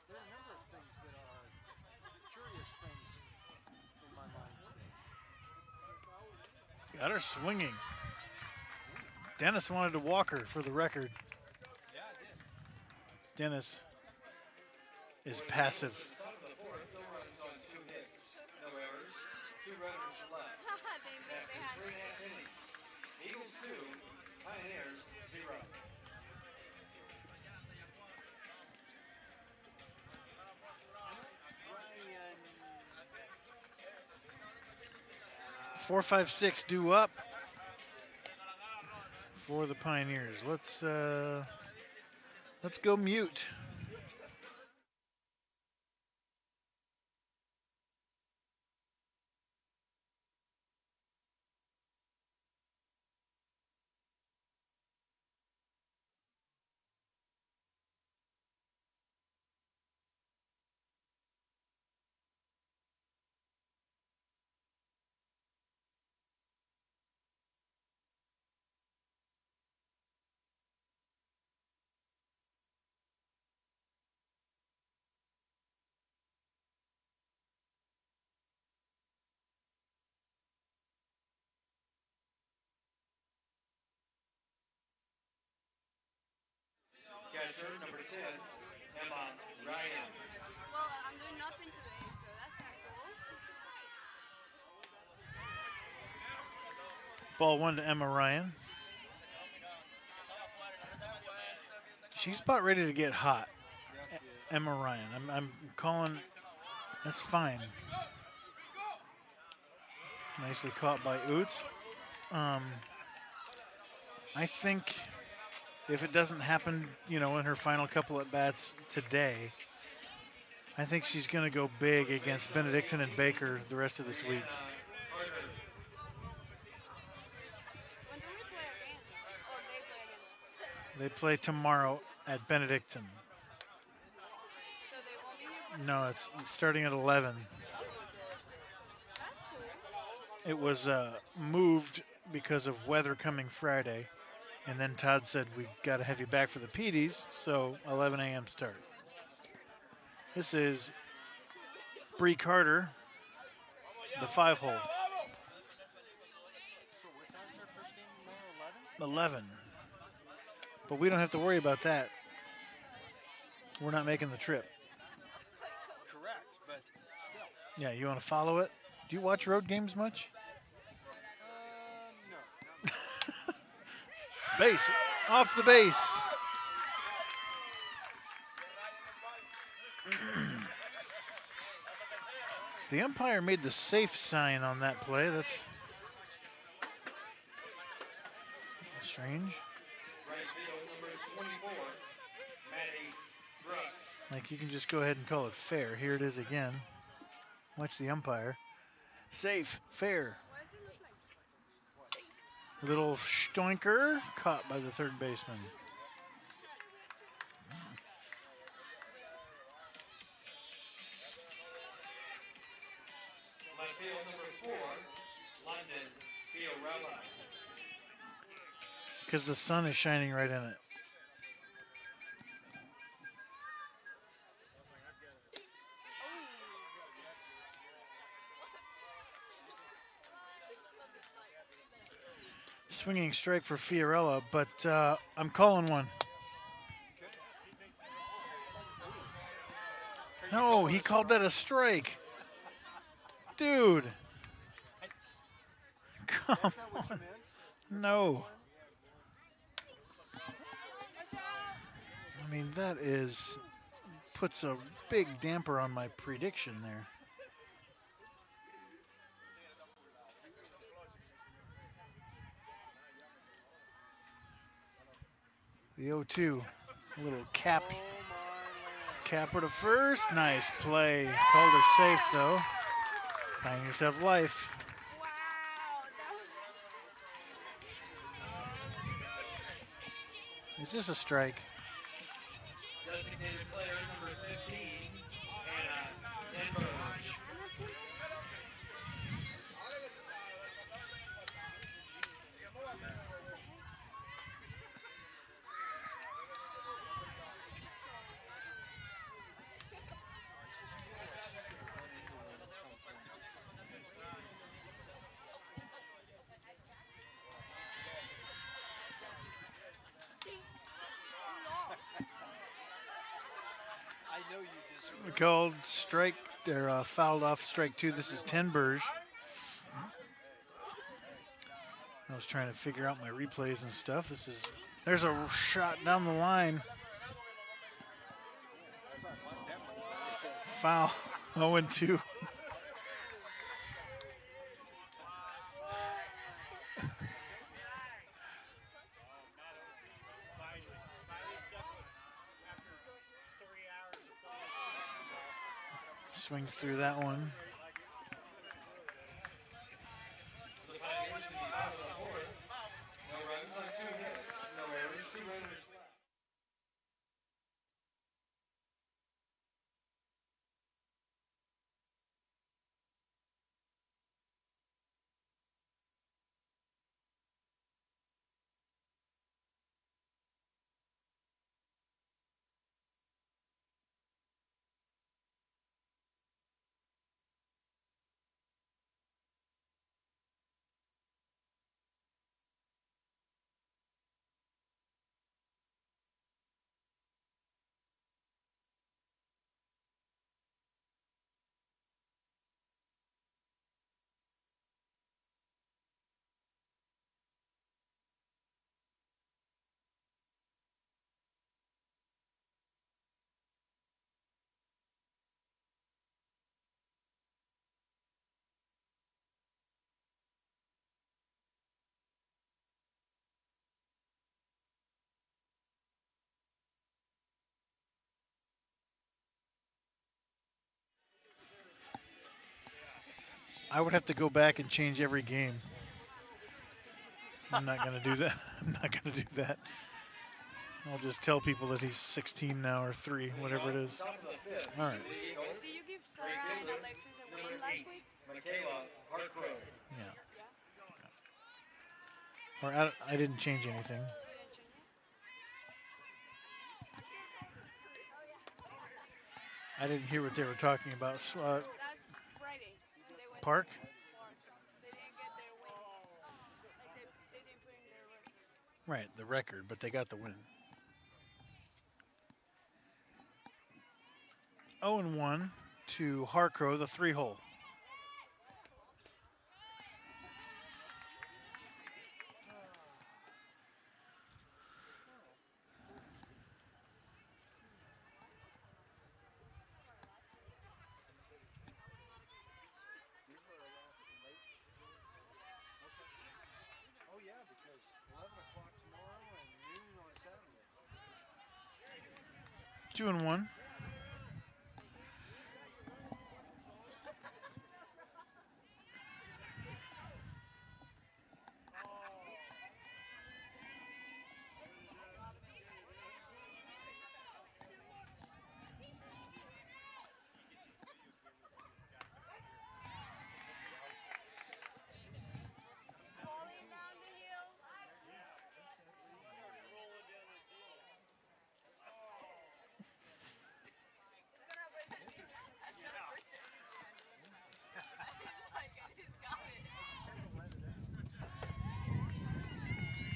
There are a number of things that are curious things in my mind today. Got her swinging. Dennis wanted to walk her, for the record. Yeah, I did. Dennis is passive. Top of the fourth, no runs on 2 hits, no errors, 2 runners left. They After had 3.5 innings, Eagles 2, Pioneers 0. Ryan. 4, 5, 6 due up for the Pioneers. Let's go mute. Catcher number 10, Emma Ryan. Well, I'm doing nothing today, so that's kind of cool. Ball 1 to Emma Ryan. She's about ready to get hot. Emma Ryan. I'm calling. That's fine. Nicely caught by Oots. I think if it doesn't happen, in her final couple at bats today, I think she's going to go big against Benedictine and Baker the rest of this week. When do we play again? Or they play again? They play tomorrow at Benedictine. So they won't be here? No, it's starting at 11. That's cool. It was moved because of weather coming Friday. And then Todd said, we got to have you back for the PDs, so 11 a.m. start. This is Bree Carter, the 5-hole. So what time's our first game tomorrow? 11? 11. But we don't have to worry about that. We're not making the trip. Correct, but still. Yeah, you want to follow it? Do you watch road games much? No. Base, off the base. The umpire made the safe sign on that play. That's strange. Right field number 24, Maddie Brooks. Like, you can just go ahead and call it fair. Here it is again. Watch the umpire. Safe, fair. Why does it look like? Little stoinker caught by the third baseman. Left field number 4, London Fiorella. Because the sun is shining right in it. Swinging strike for Fiorella, but I'm calling one. No, he called that a strike. Dude. Come That's not what you on. meant? No. Watch out! I mean, that puts a big damper on my prediction there. The 0-2, a little capper to first. Nice play. Called her safe though. Find yourself life. Wow, that was... Is this a strike? Designated player number 15, Hannah Zenberg. I know you disagree. Called strike. They're fouled off strike 2. This is 10 Burge. I was trying to figure out my replays and stuff. There's a shot down the line. Foul. 0-2. Swings through that one. The Tigers to the top of the 4th. No runs on 2 hits. No errors, 2 runners left. I would have to go back and change every game. I'm not going to do that. I'm not going to do that. I'll just tell people that he's 16 now or 3, whatever it is. Top of the 5th. All right. The Eagles, Did you give Sarah and Alexis a win number last 8, week? Michaela Hartgrove. Yeah. Or I didn't change anything. I didn't hear what they were talking about. So, That's Friday. And they went Park? They didn't get their win. Like they didn't put in their record. Right, the record, but they got the win. 0-1 to Harcrow, the 3-hole. Oh, yeah, because 11 o'clock tomorrow and noon on Saturday. 2-1.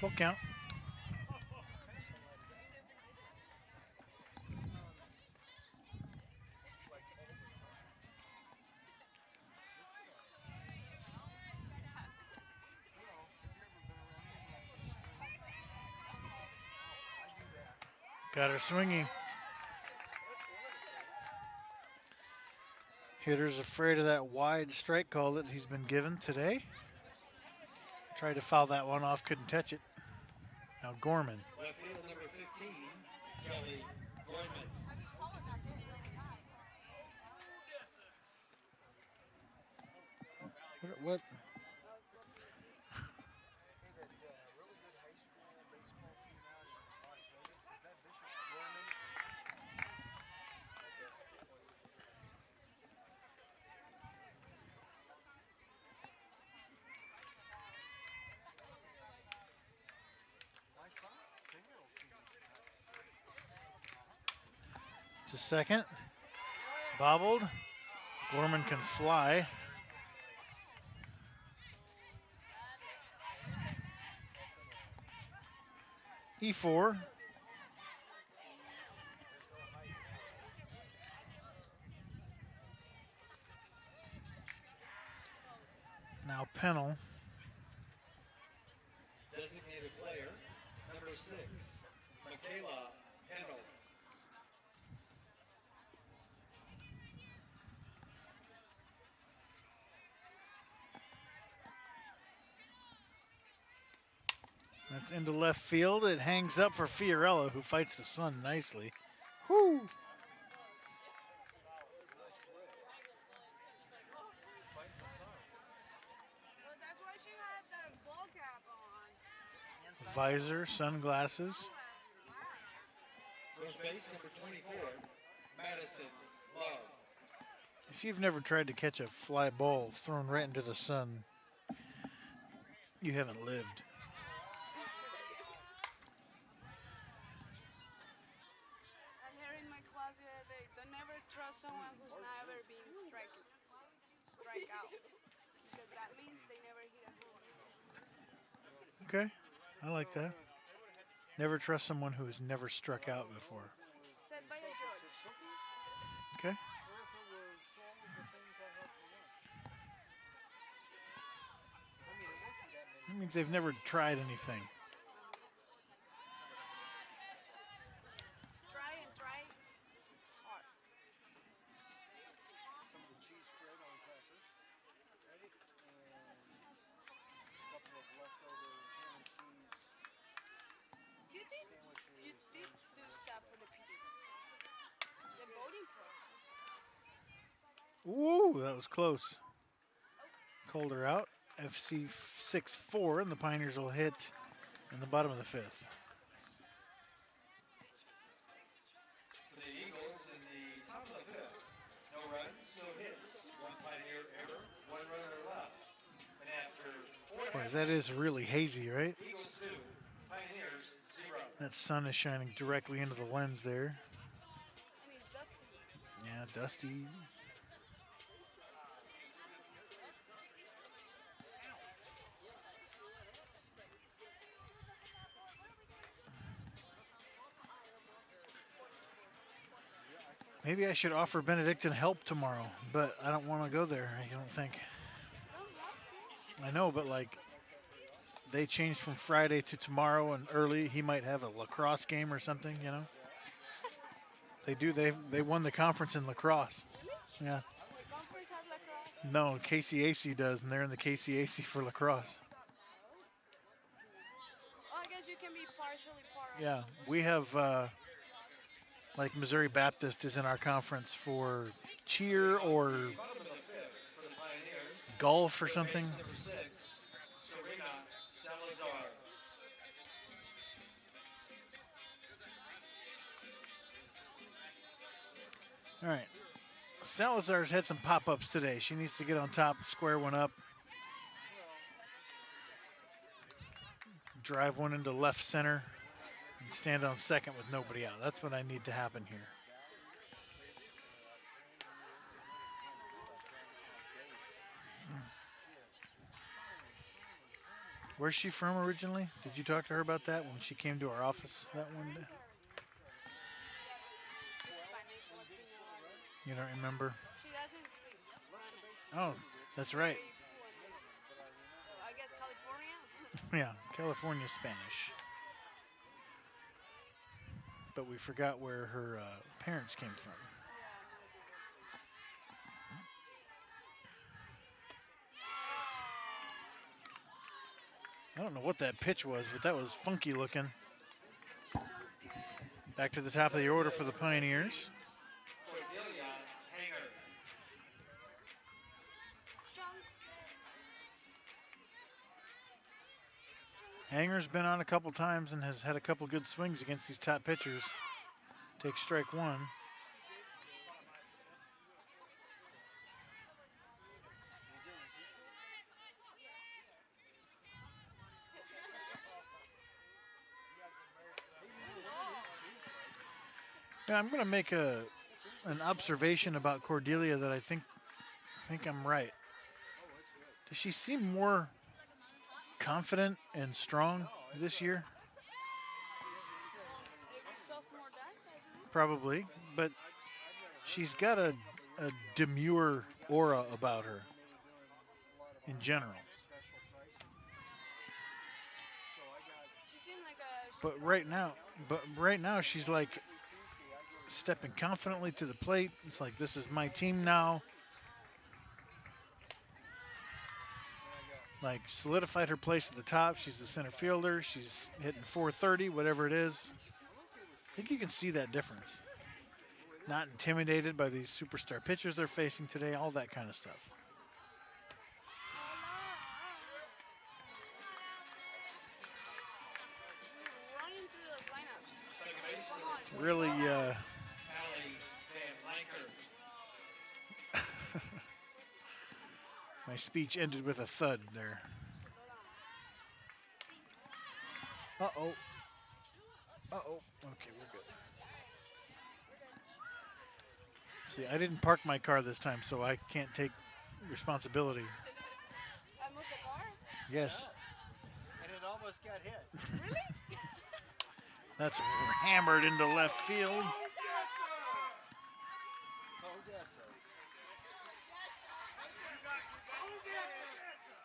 Full count. Got her swinging. Hitter's afraid of that wide strike call that he's been given today. Tried to foul that one off, couldn't touch it. Now Gorman. Left field number 15, Kelly Gorman. What? Hey, that really good high school baseball team out in Las Vegas, is that Bishop Gorman? My son's 10-year-old team is Just a second. Bobbled. Gorman can fly. E4. Now Pennell. Designated player number 6, Michaela Pennell. That's into left field. It hangs up for Fiorella, who fights the sun nicely. Whoo! Well, that's why she had that ball cap on. Visor, sunglasses. First base number 24, Madison Love. If you've never tried to catch a fly ball thrown right into the sun, you haven't lived. I heard in my class the other day, don't ever trust someone who's never been strike out. Because that means they never hit a home run. Okay, I like that. Never trust someone who's never struck out before. Said by a judge. Okay. Bertha was showing me the things I had for lunch. I mean, it wasn't that many. That means they've never tried anything. Try hard. Some of the cheese spread on crackers. Ready? And a couple of leftover ham and cheese You did sandwiches. do stuff for the PDs. The voting process. Ooh, that was close. Called her out. FC 6-4, and the Pioneers will hit in the bottom of the fifth. For the Eagles in the top of the fifth, no runs, no hits, one Pioneer error, one runner left. And after 4 Boy, that is really hazy, right? Eagles 2, Pioneers 0. That sun is shining directly into the lens there. And it's dusty. Yeah, dusty. Maybe I should offer Benedictine help tomorrow, but I don't want to go there, I don't think. I know, but like, they changed from Friday to tomorrow and early. He might have a lacrosse game or something, you know? They do. They won the conference in lacrosse. Yeah. The conference has lacrosse. No, KCAC does, and they're in the KCAC for lacrosse. Oh, I guess you can be partially part of Yeah, we have, like Missouri Baptist is in our conference for cheer or Bottom of the fifth for the Pioneers, golf or something. base number 6, Serena Salazar. All right. Salazar's had some pop-ups today. She needs to get on top, square one up. Drive one into left center and stand on second with nobody out. That's what I need to happen here. Where's she from originally? Did you talk to her about that when she came to our office that one day? Hispanic, Latino. You don't remember? She doesn't speak Spanish. Oh, that's right. Very fluently. I guess California. Yeah, California Spanish. But we forgot where her parents came from. I don't know what that pitch was, but that was funky looking. Back to the top of the order for the Pioneers. Cordelia Hanger. Hanger's been on a couple times and has had a couple good swings against these top pitchers. Takes strike one. Yeah, I'm going to make an observation about Cordelia that I think I'm right. Does she seem more confident and strong this year? Sophomore does, I don't know. Probably, but she's got a demure aura about her in general. She seemed like a. But right now she's like stepping confidently to the plate. It's like, this is my team now. Like, solidified her place at the top. She's the center fielder. She's hitting 430, whatever it is. I think you can see that difference. Not intimidated by these superstar pitchers they're facing today, all that kind of stuff. Run into those lineups. Second baseman, Really, Allie Van Lanker. my speech ended with a thud there. Uh-oh. Uh-oh. Okay, we're good. See, I didn't park my car this time, so I can't take responsibility. I moved the car. Yes, And it almost got hit. Really? that's hammered into left field. Odessa.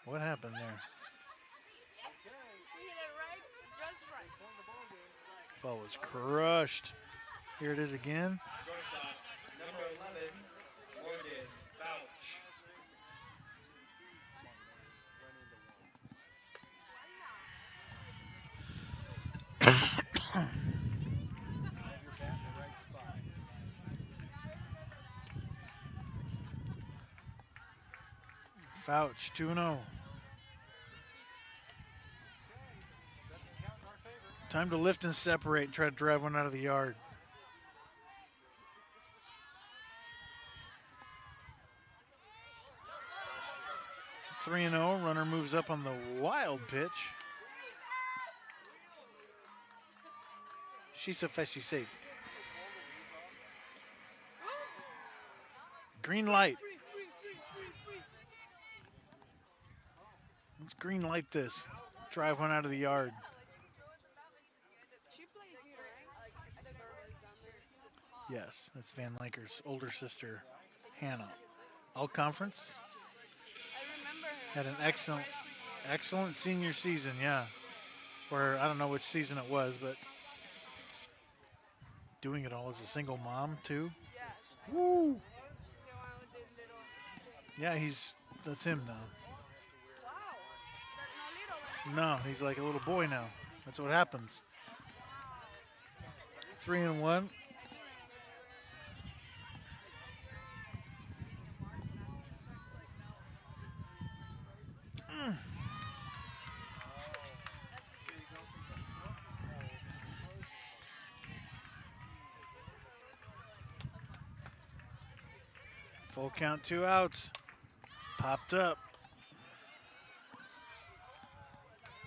What happened there? She hit it right, just right. Ball was crushed. Here it is again. Shortstop, number 11, Morgan Fouch. Have your bat in the right spot. Fouch, 2-0. Got the count in our favor. Time to lift and separate and try to drive one out of the yard. Three and 0. Runner moves up on the wild pitch. She's so fast, she's safe. Green light. Let's green light this. Drive one out of the yard. She played here, right? The girl that's on there. Yes, that's Van Lanker's older sister, Hannah. All conference. I remember her. Had an excellent senior season, yeah. Or I don't know which season it was, but doing it all as a single mom too. Yes. Woo! The one with the little. Yeah, that's him now. Wow. That's not little anymore. No, he's like a little boy now. That's what happens. 3-1. Full count, 2 outs. Popped up.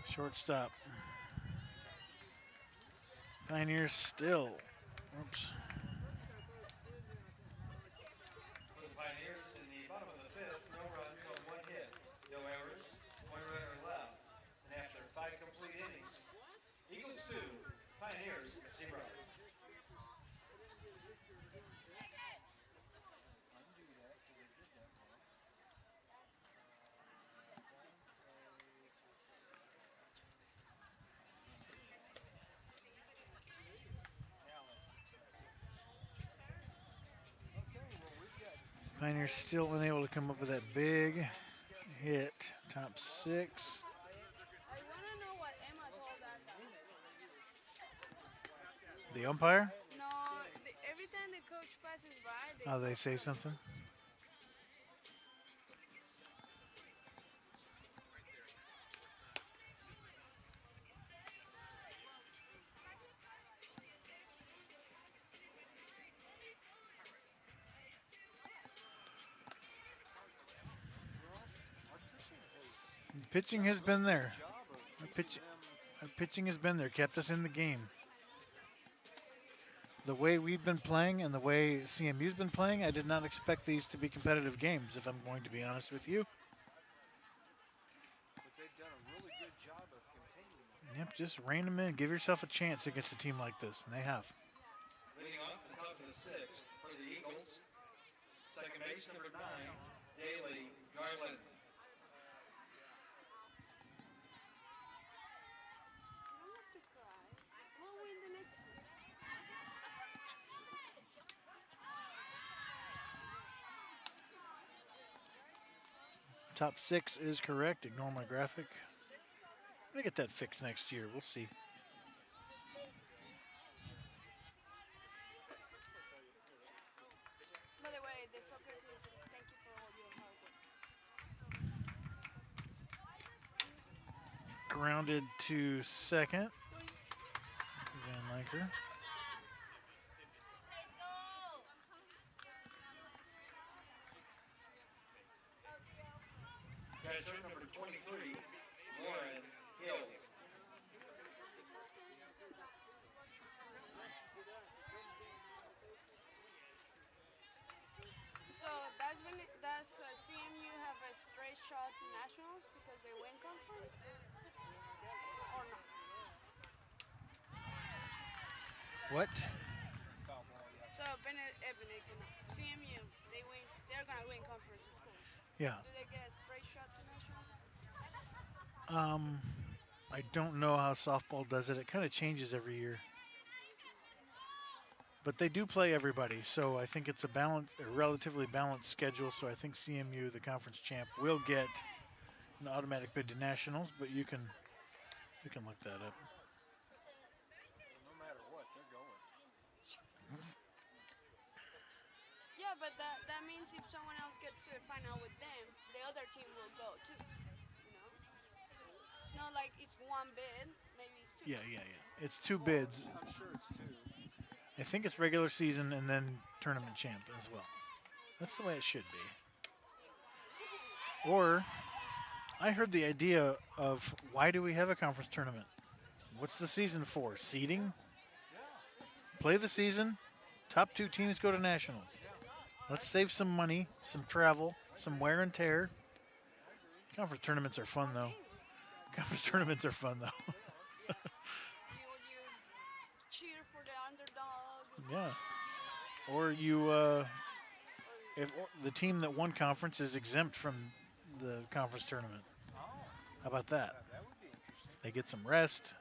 Shortstop. Pioneers still. Oops. For the Pioneers in the bottom of the fifth, no runs on 1 hit, no errors, 1 runner left. And after Pioneers still unable to come up with that big hit. Top 6. I want to know what Emma told that guy. The umpire? No, every time the coach passes by, they Oh, they talk say something. something? Pitching has been there. Job of Our, keeping pitch, them. our pitching has been there, kept us in the game. The way we've been playing and the way CMU's been playing, I did not expect these to be competitive games, if I'm going to be honest with you. But they've done a really good job of containing them. Yep, just rein them in. Give yourself a chance against a team like this, and they have. Leading off the top of the 6th for the Eagles. Second base, number 9, Daly Garland. You don't have to cry. We'll win the next one. Top 6 is correct. Ignore my graphic. I'm going to get that fixed next year. We'll see. By the way, the soccer team says thank you for all your hard work. Grounded to second. Van Lanker. Catcher, number 23, Lauren Hill. So does CMU have a straight shot to nationals because they win conference, or not? What? Foul ball, yeah. So CMU, they're gonna win conference, of course. Yeah. Do they get a straight shot to nationals? I don't know how softball does it. It kind of changes every year. But they do play everybody, so I think it's a relatively balanced schedule. So I think CMU, the conference champ, will get an automatic bid to nationals. But you can look that up. No matter what, they're going. Yeah, but that means if someone else gets to the final with them, the other team will go too. You know, it's not like it's one bid. Maybe it's two. Yeah. It's 2 bids. I'm sure it's 2. I think it's regular season and then tournament champ as well. That's the way it should be. Or, I heard the idea of why do we have a conference tournament? What's the season for? Seeding? Play the season. Top 2 teams go to nationals. Let's save some money, some travel, some wear and tear. Conference tournaments are fun, though. Conference tournaments are fun, though. You cheer for the underdog. Yeah. Or if the team that won conference is exempt from the conference tournament. Oh, How about that? that would be interesting. They get some rest.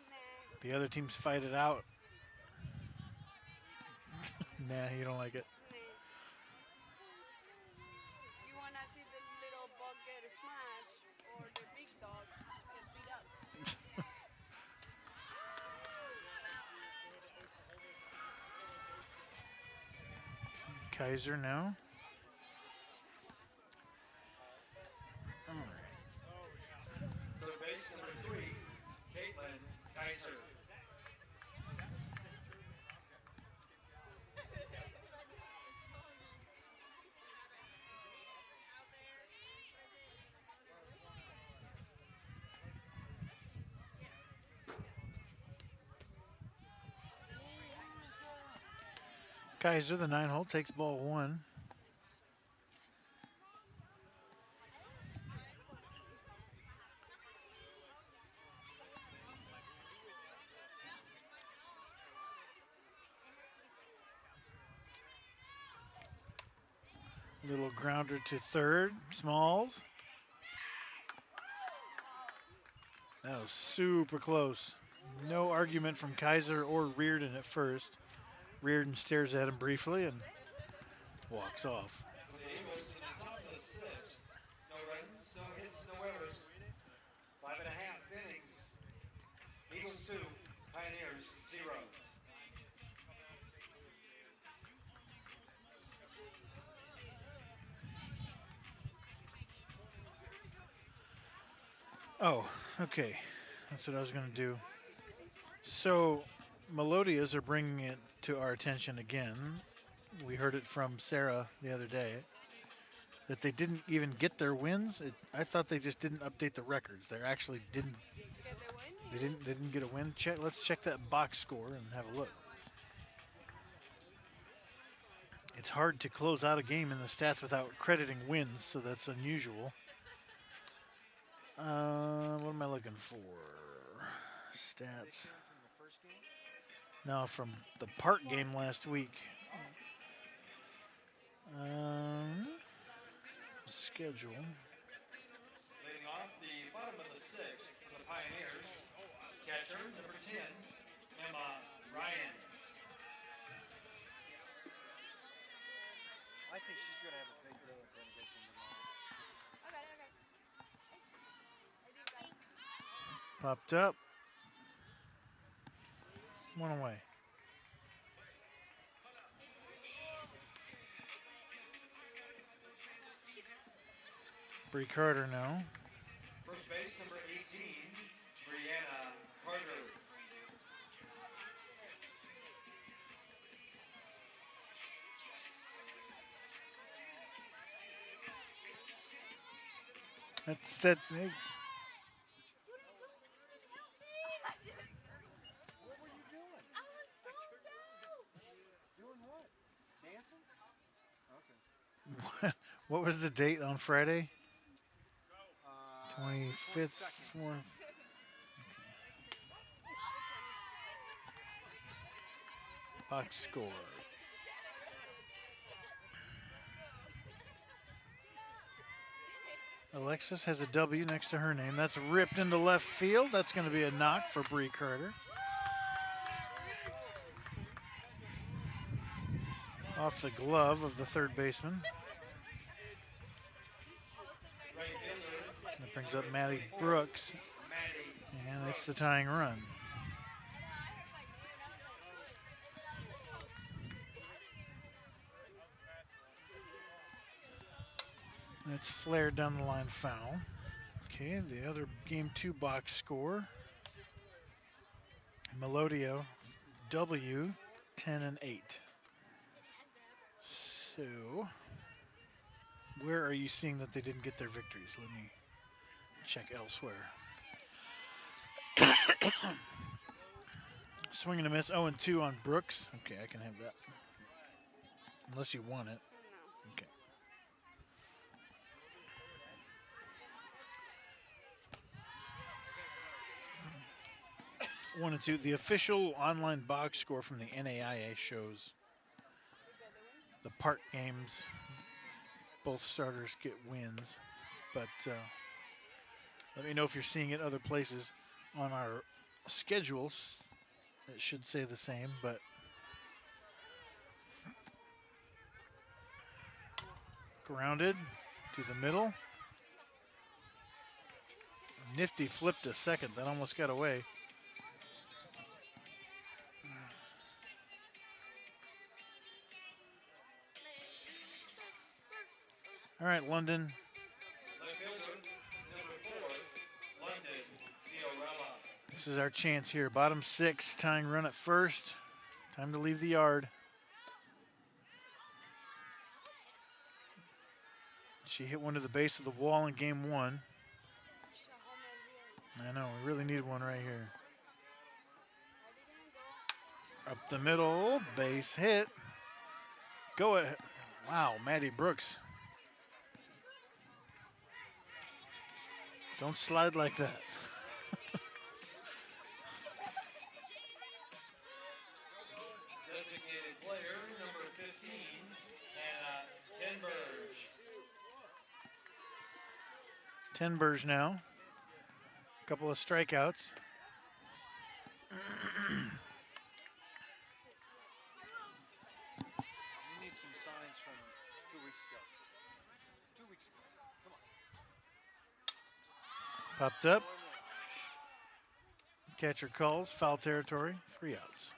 Nah. The other teams fight it out. Nah, you don't like it. You wanna see the little bug get smashed or the big dog get beat up? Kaiser now. All right. Third base, number 3, Caitlin Kaiser. Kaiser, the 9-hole, takes ball 1. Little grounder to third. Smalls. That was super close. No argument from Kaiser or Reardon at first. Reardon stares at him briefly and walks off. For the Eagles in the top of the sixth. No runs, no hits, no errors. 5.5 innings. Eagles 2, Pioneers 0. Oh, okay. That's what I was going to do. So, Melodias are bringing it to our attention again. We heard it from Sarah the other day that they didn't even get their wins. I thought they just didn't update the records. They actually didn't. Get the win. They didn't get a win. Let's check that box score and have a look. It's hard to close out a game in the stats without crediting wins, so that's unusual. What am I looking for? Stats. From the first game? No, from the Park game last week. Schedule. Leading off the bottom of the sixth for the Pioneers. Catcher, number 10, Emma Ryan. I think she's going to have a big day at Benediction tomorrow. Okay. Popped up. One away. Bree Carter now. First base, number 18, Brianna Carter. That's that. What were you doing? I was so down. Doing what? Dancing? Okay. What was the date on Friday? 25th. 22nd. 4th. Box score. Alexis has a W next to her name. That's ripped into left field. That's going to be a knock for Bree Carter. Off the glove of the third baseman. Right fielder, That brings up Maddie Brooks. Maddie. And it's the tying run. That's flared down the line foul. Okay, the other game 2 box score. Melodio W 10 and 8. So where are you seeing that they didn't get their victories? Let me check elsewhere. Swing and a miss. 0-2 on Brooks. Okay, I can have that. Unless you want it. No. Okay. One and two. The official online box score from the NAIA shows the Park games. Both starters get wins, but let me know if you're seeing it other places on our schedules. It should say the same, but grounded to the middle. Nifty flipped a second. That almost got away. All right, London. Left fielder, number 4, London Fiorella. This is our chance here. Bottom 6, tying run at first. Time to leave the yard. She hit one to the base of the wall in game 1. I know, we really need one right here. Up the middle, base hit. Go ahead. Wow, Maddie Brooks. Don't slide like that. Designated player, number 15, Hannah Tenberge. Tenberge now. Couple of strikeouts. You need some signs from Popped up. Catcher calls, foul territory, 3 outs.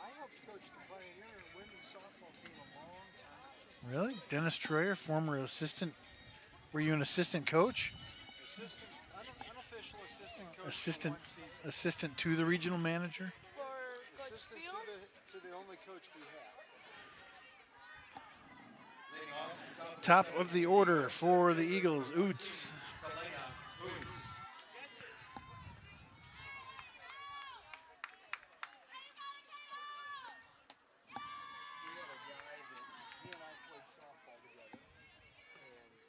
I helped coach the Pioneer women's softball team a long time. Really? Dennis Troyer, former assistant. Were you an assistant coach? Unofficial assistant coach Assistant, for 1 season. assistant to the regional manager. For Coach Assistant Fields? to the only coach we had. Leading off, Top of the order for the Eagles, Oots. Helena Boots. We had a guy that he and I played softball together, and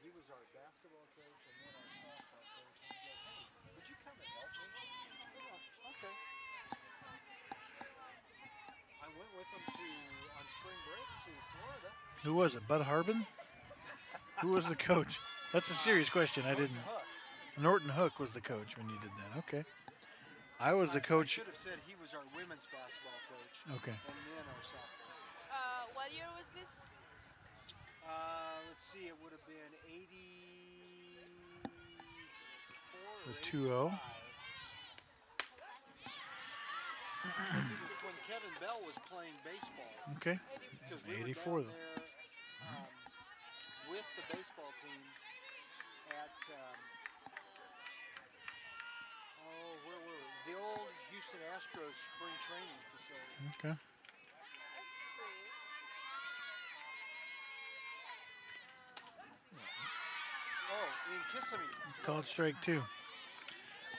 he was our basketball coach and then our softball coach. And he goes, "Hey, would you come and help me?" Yeah, okay. I went with him on spring break to Florida. Who was it? Bud Harbin? Who was the coach? That's a serious question. I didn't. Huck. Norton Hook was the coach when you did that. Okay. I was the I coach. should have said he was our women's basketball coach. Okay. And then our softball. What year was this? Let's see, it would have been 84 The or 2-0. 85. It was when Kevin Bell was playing baseball. Okay. Because we 84 were though. down there with the baseball team at, where were we? The old Houston Astros spring training facility. Okay. Oh, in Kissimmee. Called strike 2.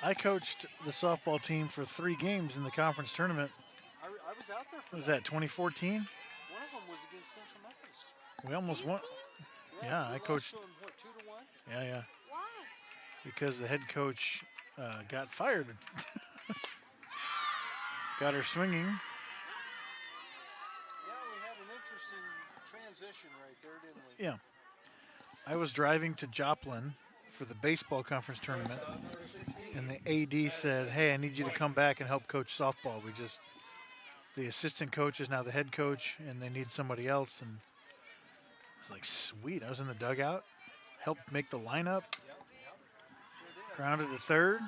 I coached the softball team for 3 games in the conference tournament. I was out there for What was that, 2014? One of them was against Central Methodist. We almost won. Yeah, we I lost coached. to 'em, what, 2-1? Yeah. Why? Because the head coach got fired. Got her swinging. Yeah, we had an interesting transition right there, didn't we? Yeah. I was driving to Joplin for the baseball conference tournament, Number 16. and the AD said, "Hey, I need you to come back and help coach softball. The assistant coach is now the head coach, and they need somebody else." And I was like, "Sweet!" I was in the dugout, helped make the lineup, grounded to third.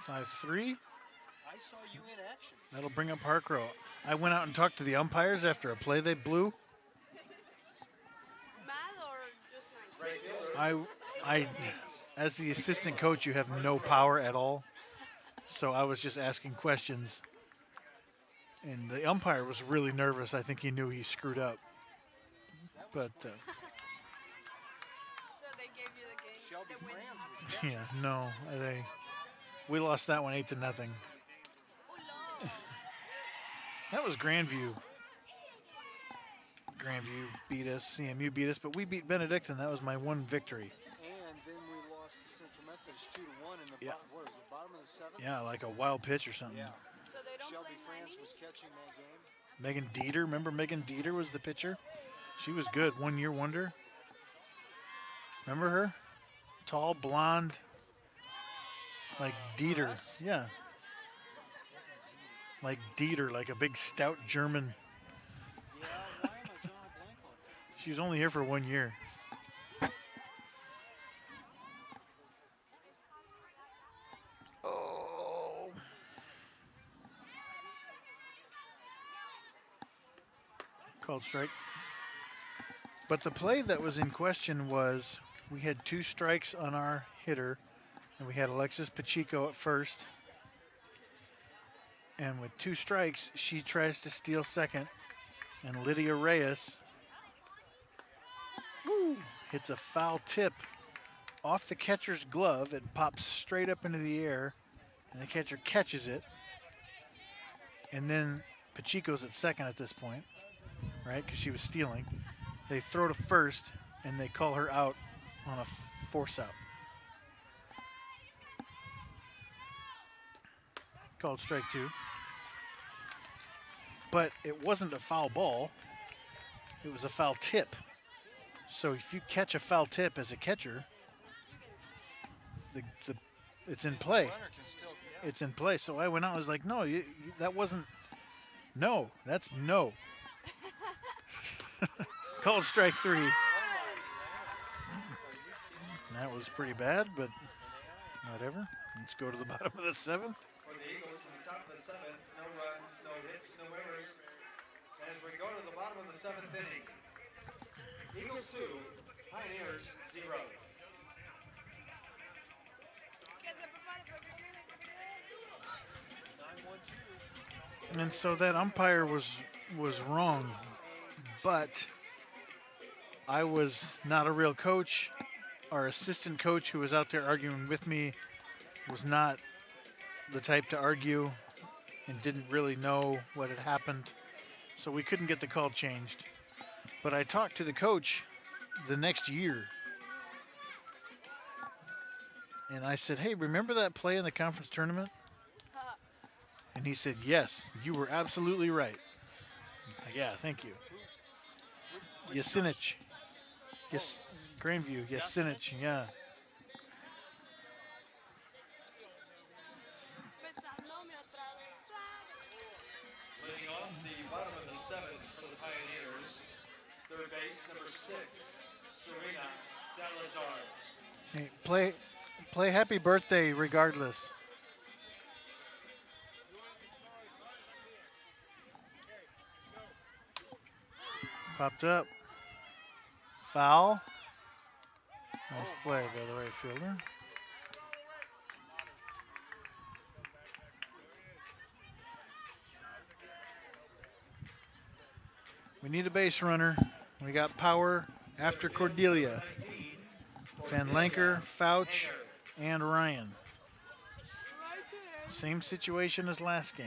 5-3. I saw you in action. That'll bring up Harkrow. I went out and talked to the umpires after a play they blew. Mad or just nice? I, as the assistant coach, you have no power at all. So I was just asking questions. And the umpire was really nervous. I think he knew he screwed up. But, So they gave you the game. Shelby the win. Franz was catching. yeah, no. We lost that one 8-0. That was Grandview. Grandview beat us, CMU beat us, but we beat Benedictine. That was my one victory. And then we lost to Central Methodist 2-1 in the Yeah. what is it, bottom of the 7th? Yeah, like a wild pitch or something. Yeah. So they don't Shelby play Franz 90s? was catching that game. Megan Dieter, remember Megan Dieter was the pitcher? She was good, 1 year wonder. Remember her? Tall, blonde, like Dieter. Us? Yeah. Like Dieter, like a big stout German. Yeah, why am I drawing a blank on that? She was only here for 1 year. Oh. Called strike. But the play that was in question was we had 2 strikes on our hitter, and we had Alexis Pacheco at first. And with 2 strikes, she tries to steal second, and Lydia Reyes hits a foul tip off the catcher's glove. It pops straight up into the air, and the catcher catches it. And then Pacheco's at second at this point, right, because she was stealing. They throw to first, and they call her out on a force out. Called strike 2. But it wasn't a foul ball. It was a foul tip. So if you catch a foul tip as a catcher, it's in play. It's in play. So I went out and was like, no, that wasn't. No, that's no. Called strike 3. That was pretty bad, but whatever. Let's go to the bottom of the 7th. For the Eagles in the top of the 7th, no runs, no hits, no errors. As we go to the bottom of the 7th inning, Eagles 2, Pioneers 0. And so that umpire was wrong, but I was not a real coach. Our assistant coach who was out there arguing with me was not the type to argue and didn't really know what had happened, so we couldn't get the call changed. But I talked to the coach the next year, and I said, hey, remember that play in the conference tournament? And he said, yes, you were absolutely right. Yeah, thank you. Yasinich. Yes, Grandview. Yasinich, yeah. Leading off the bottom of the 7th for the Pioneers, third base, number 6, Serena Salazar. Hey, play Happy Birthday regardless. Popped up. Foul. Nice play by the right fielder. We need a base runner. We got power after Cordelia. Van Lanker, Fouch, and Ryan. Same situation as last game.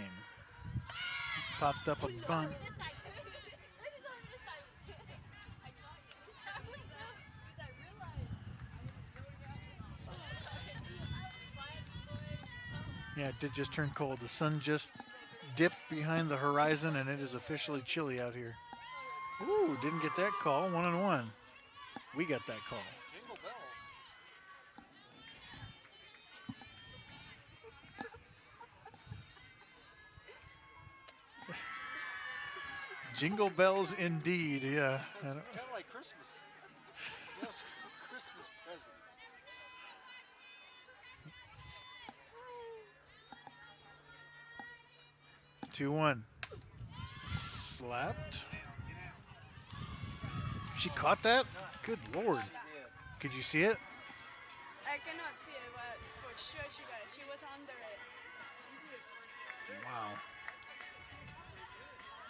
Popped up a bunt. Yeah, it did just turn cold. The sun just dipped behind the horizon, and it is officially chilly out here. Ooh, didn't get that call. 1-1. We got that call. Jingle bells. Jingle bells indeed, yeah. It's kind of like Christmas. Yes, Christmas present. Two 2-1. Slapped. She caught that? Good Lord. Could you see it? I cannot see it, but for sure she got it. She was under it. Wow.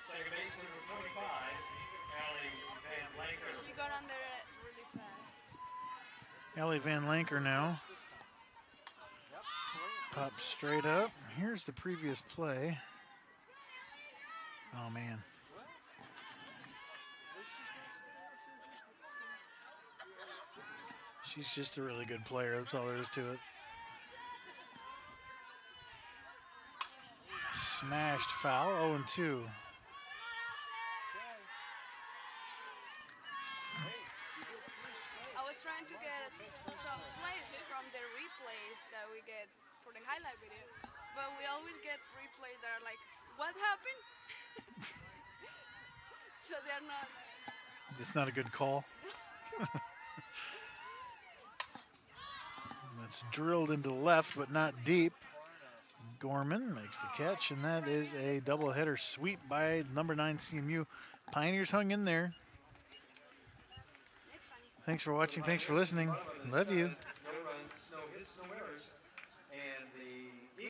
Second base, number 25, Allie Van Lanker. She got under it really fast. Ellie Van Lanker now. Pop straight up. Here's the previous play. Oh, man. She's just a really good player. That's all there is to it. Smashed foul. 0-2. I was trying to get some plays from the replays that we get for the highlight video, but we always get replays that are like, what happened? So they're not. It's not a good call. That's drilled into the left, but not deep. Gorman makes the catch, and that is a doubleheader sweep by number 9 CMU. Pioneers hung in there. Thanks for watching. Thanks for listening. Love you. No runs, no hits, no errors.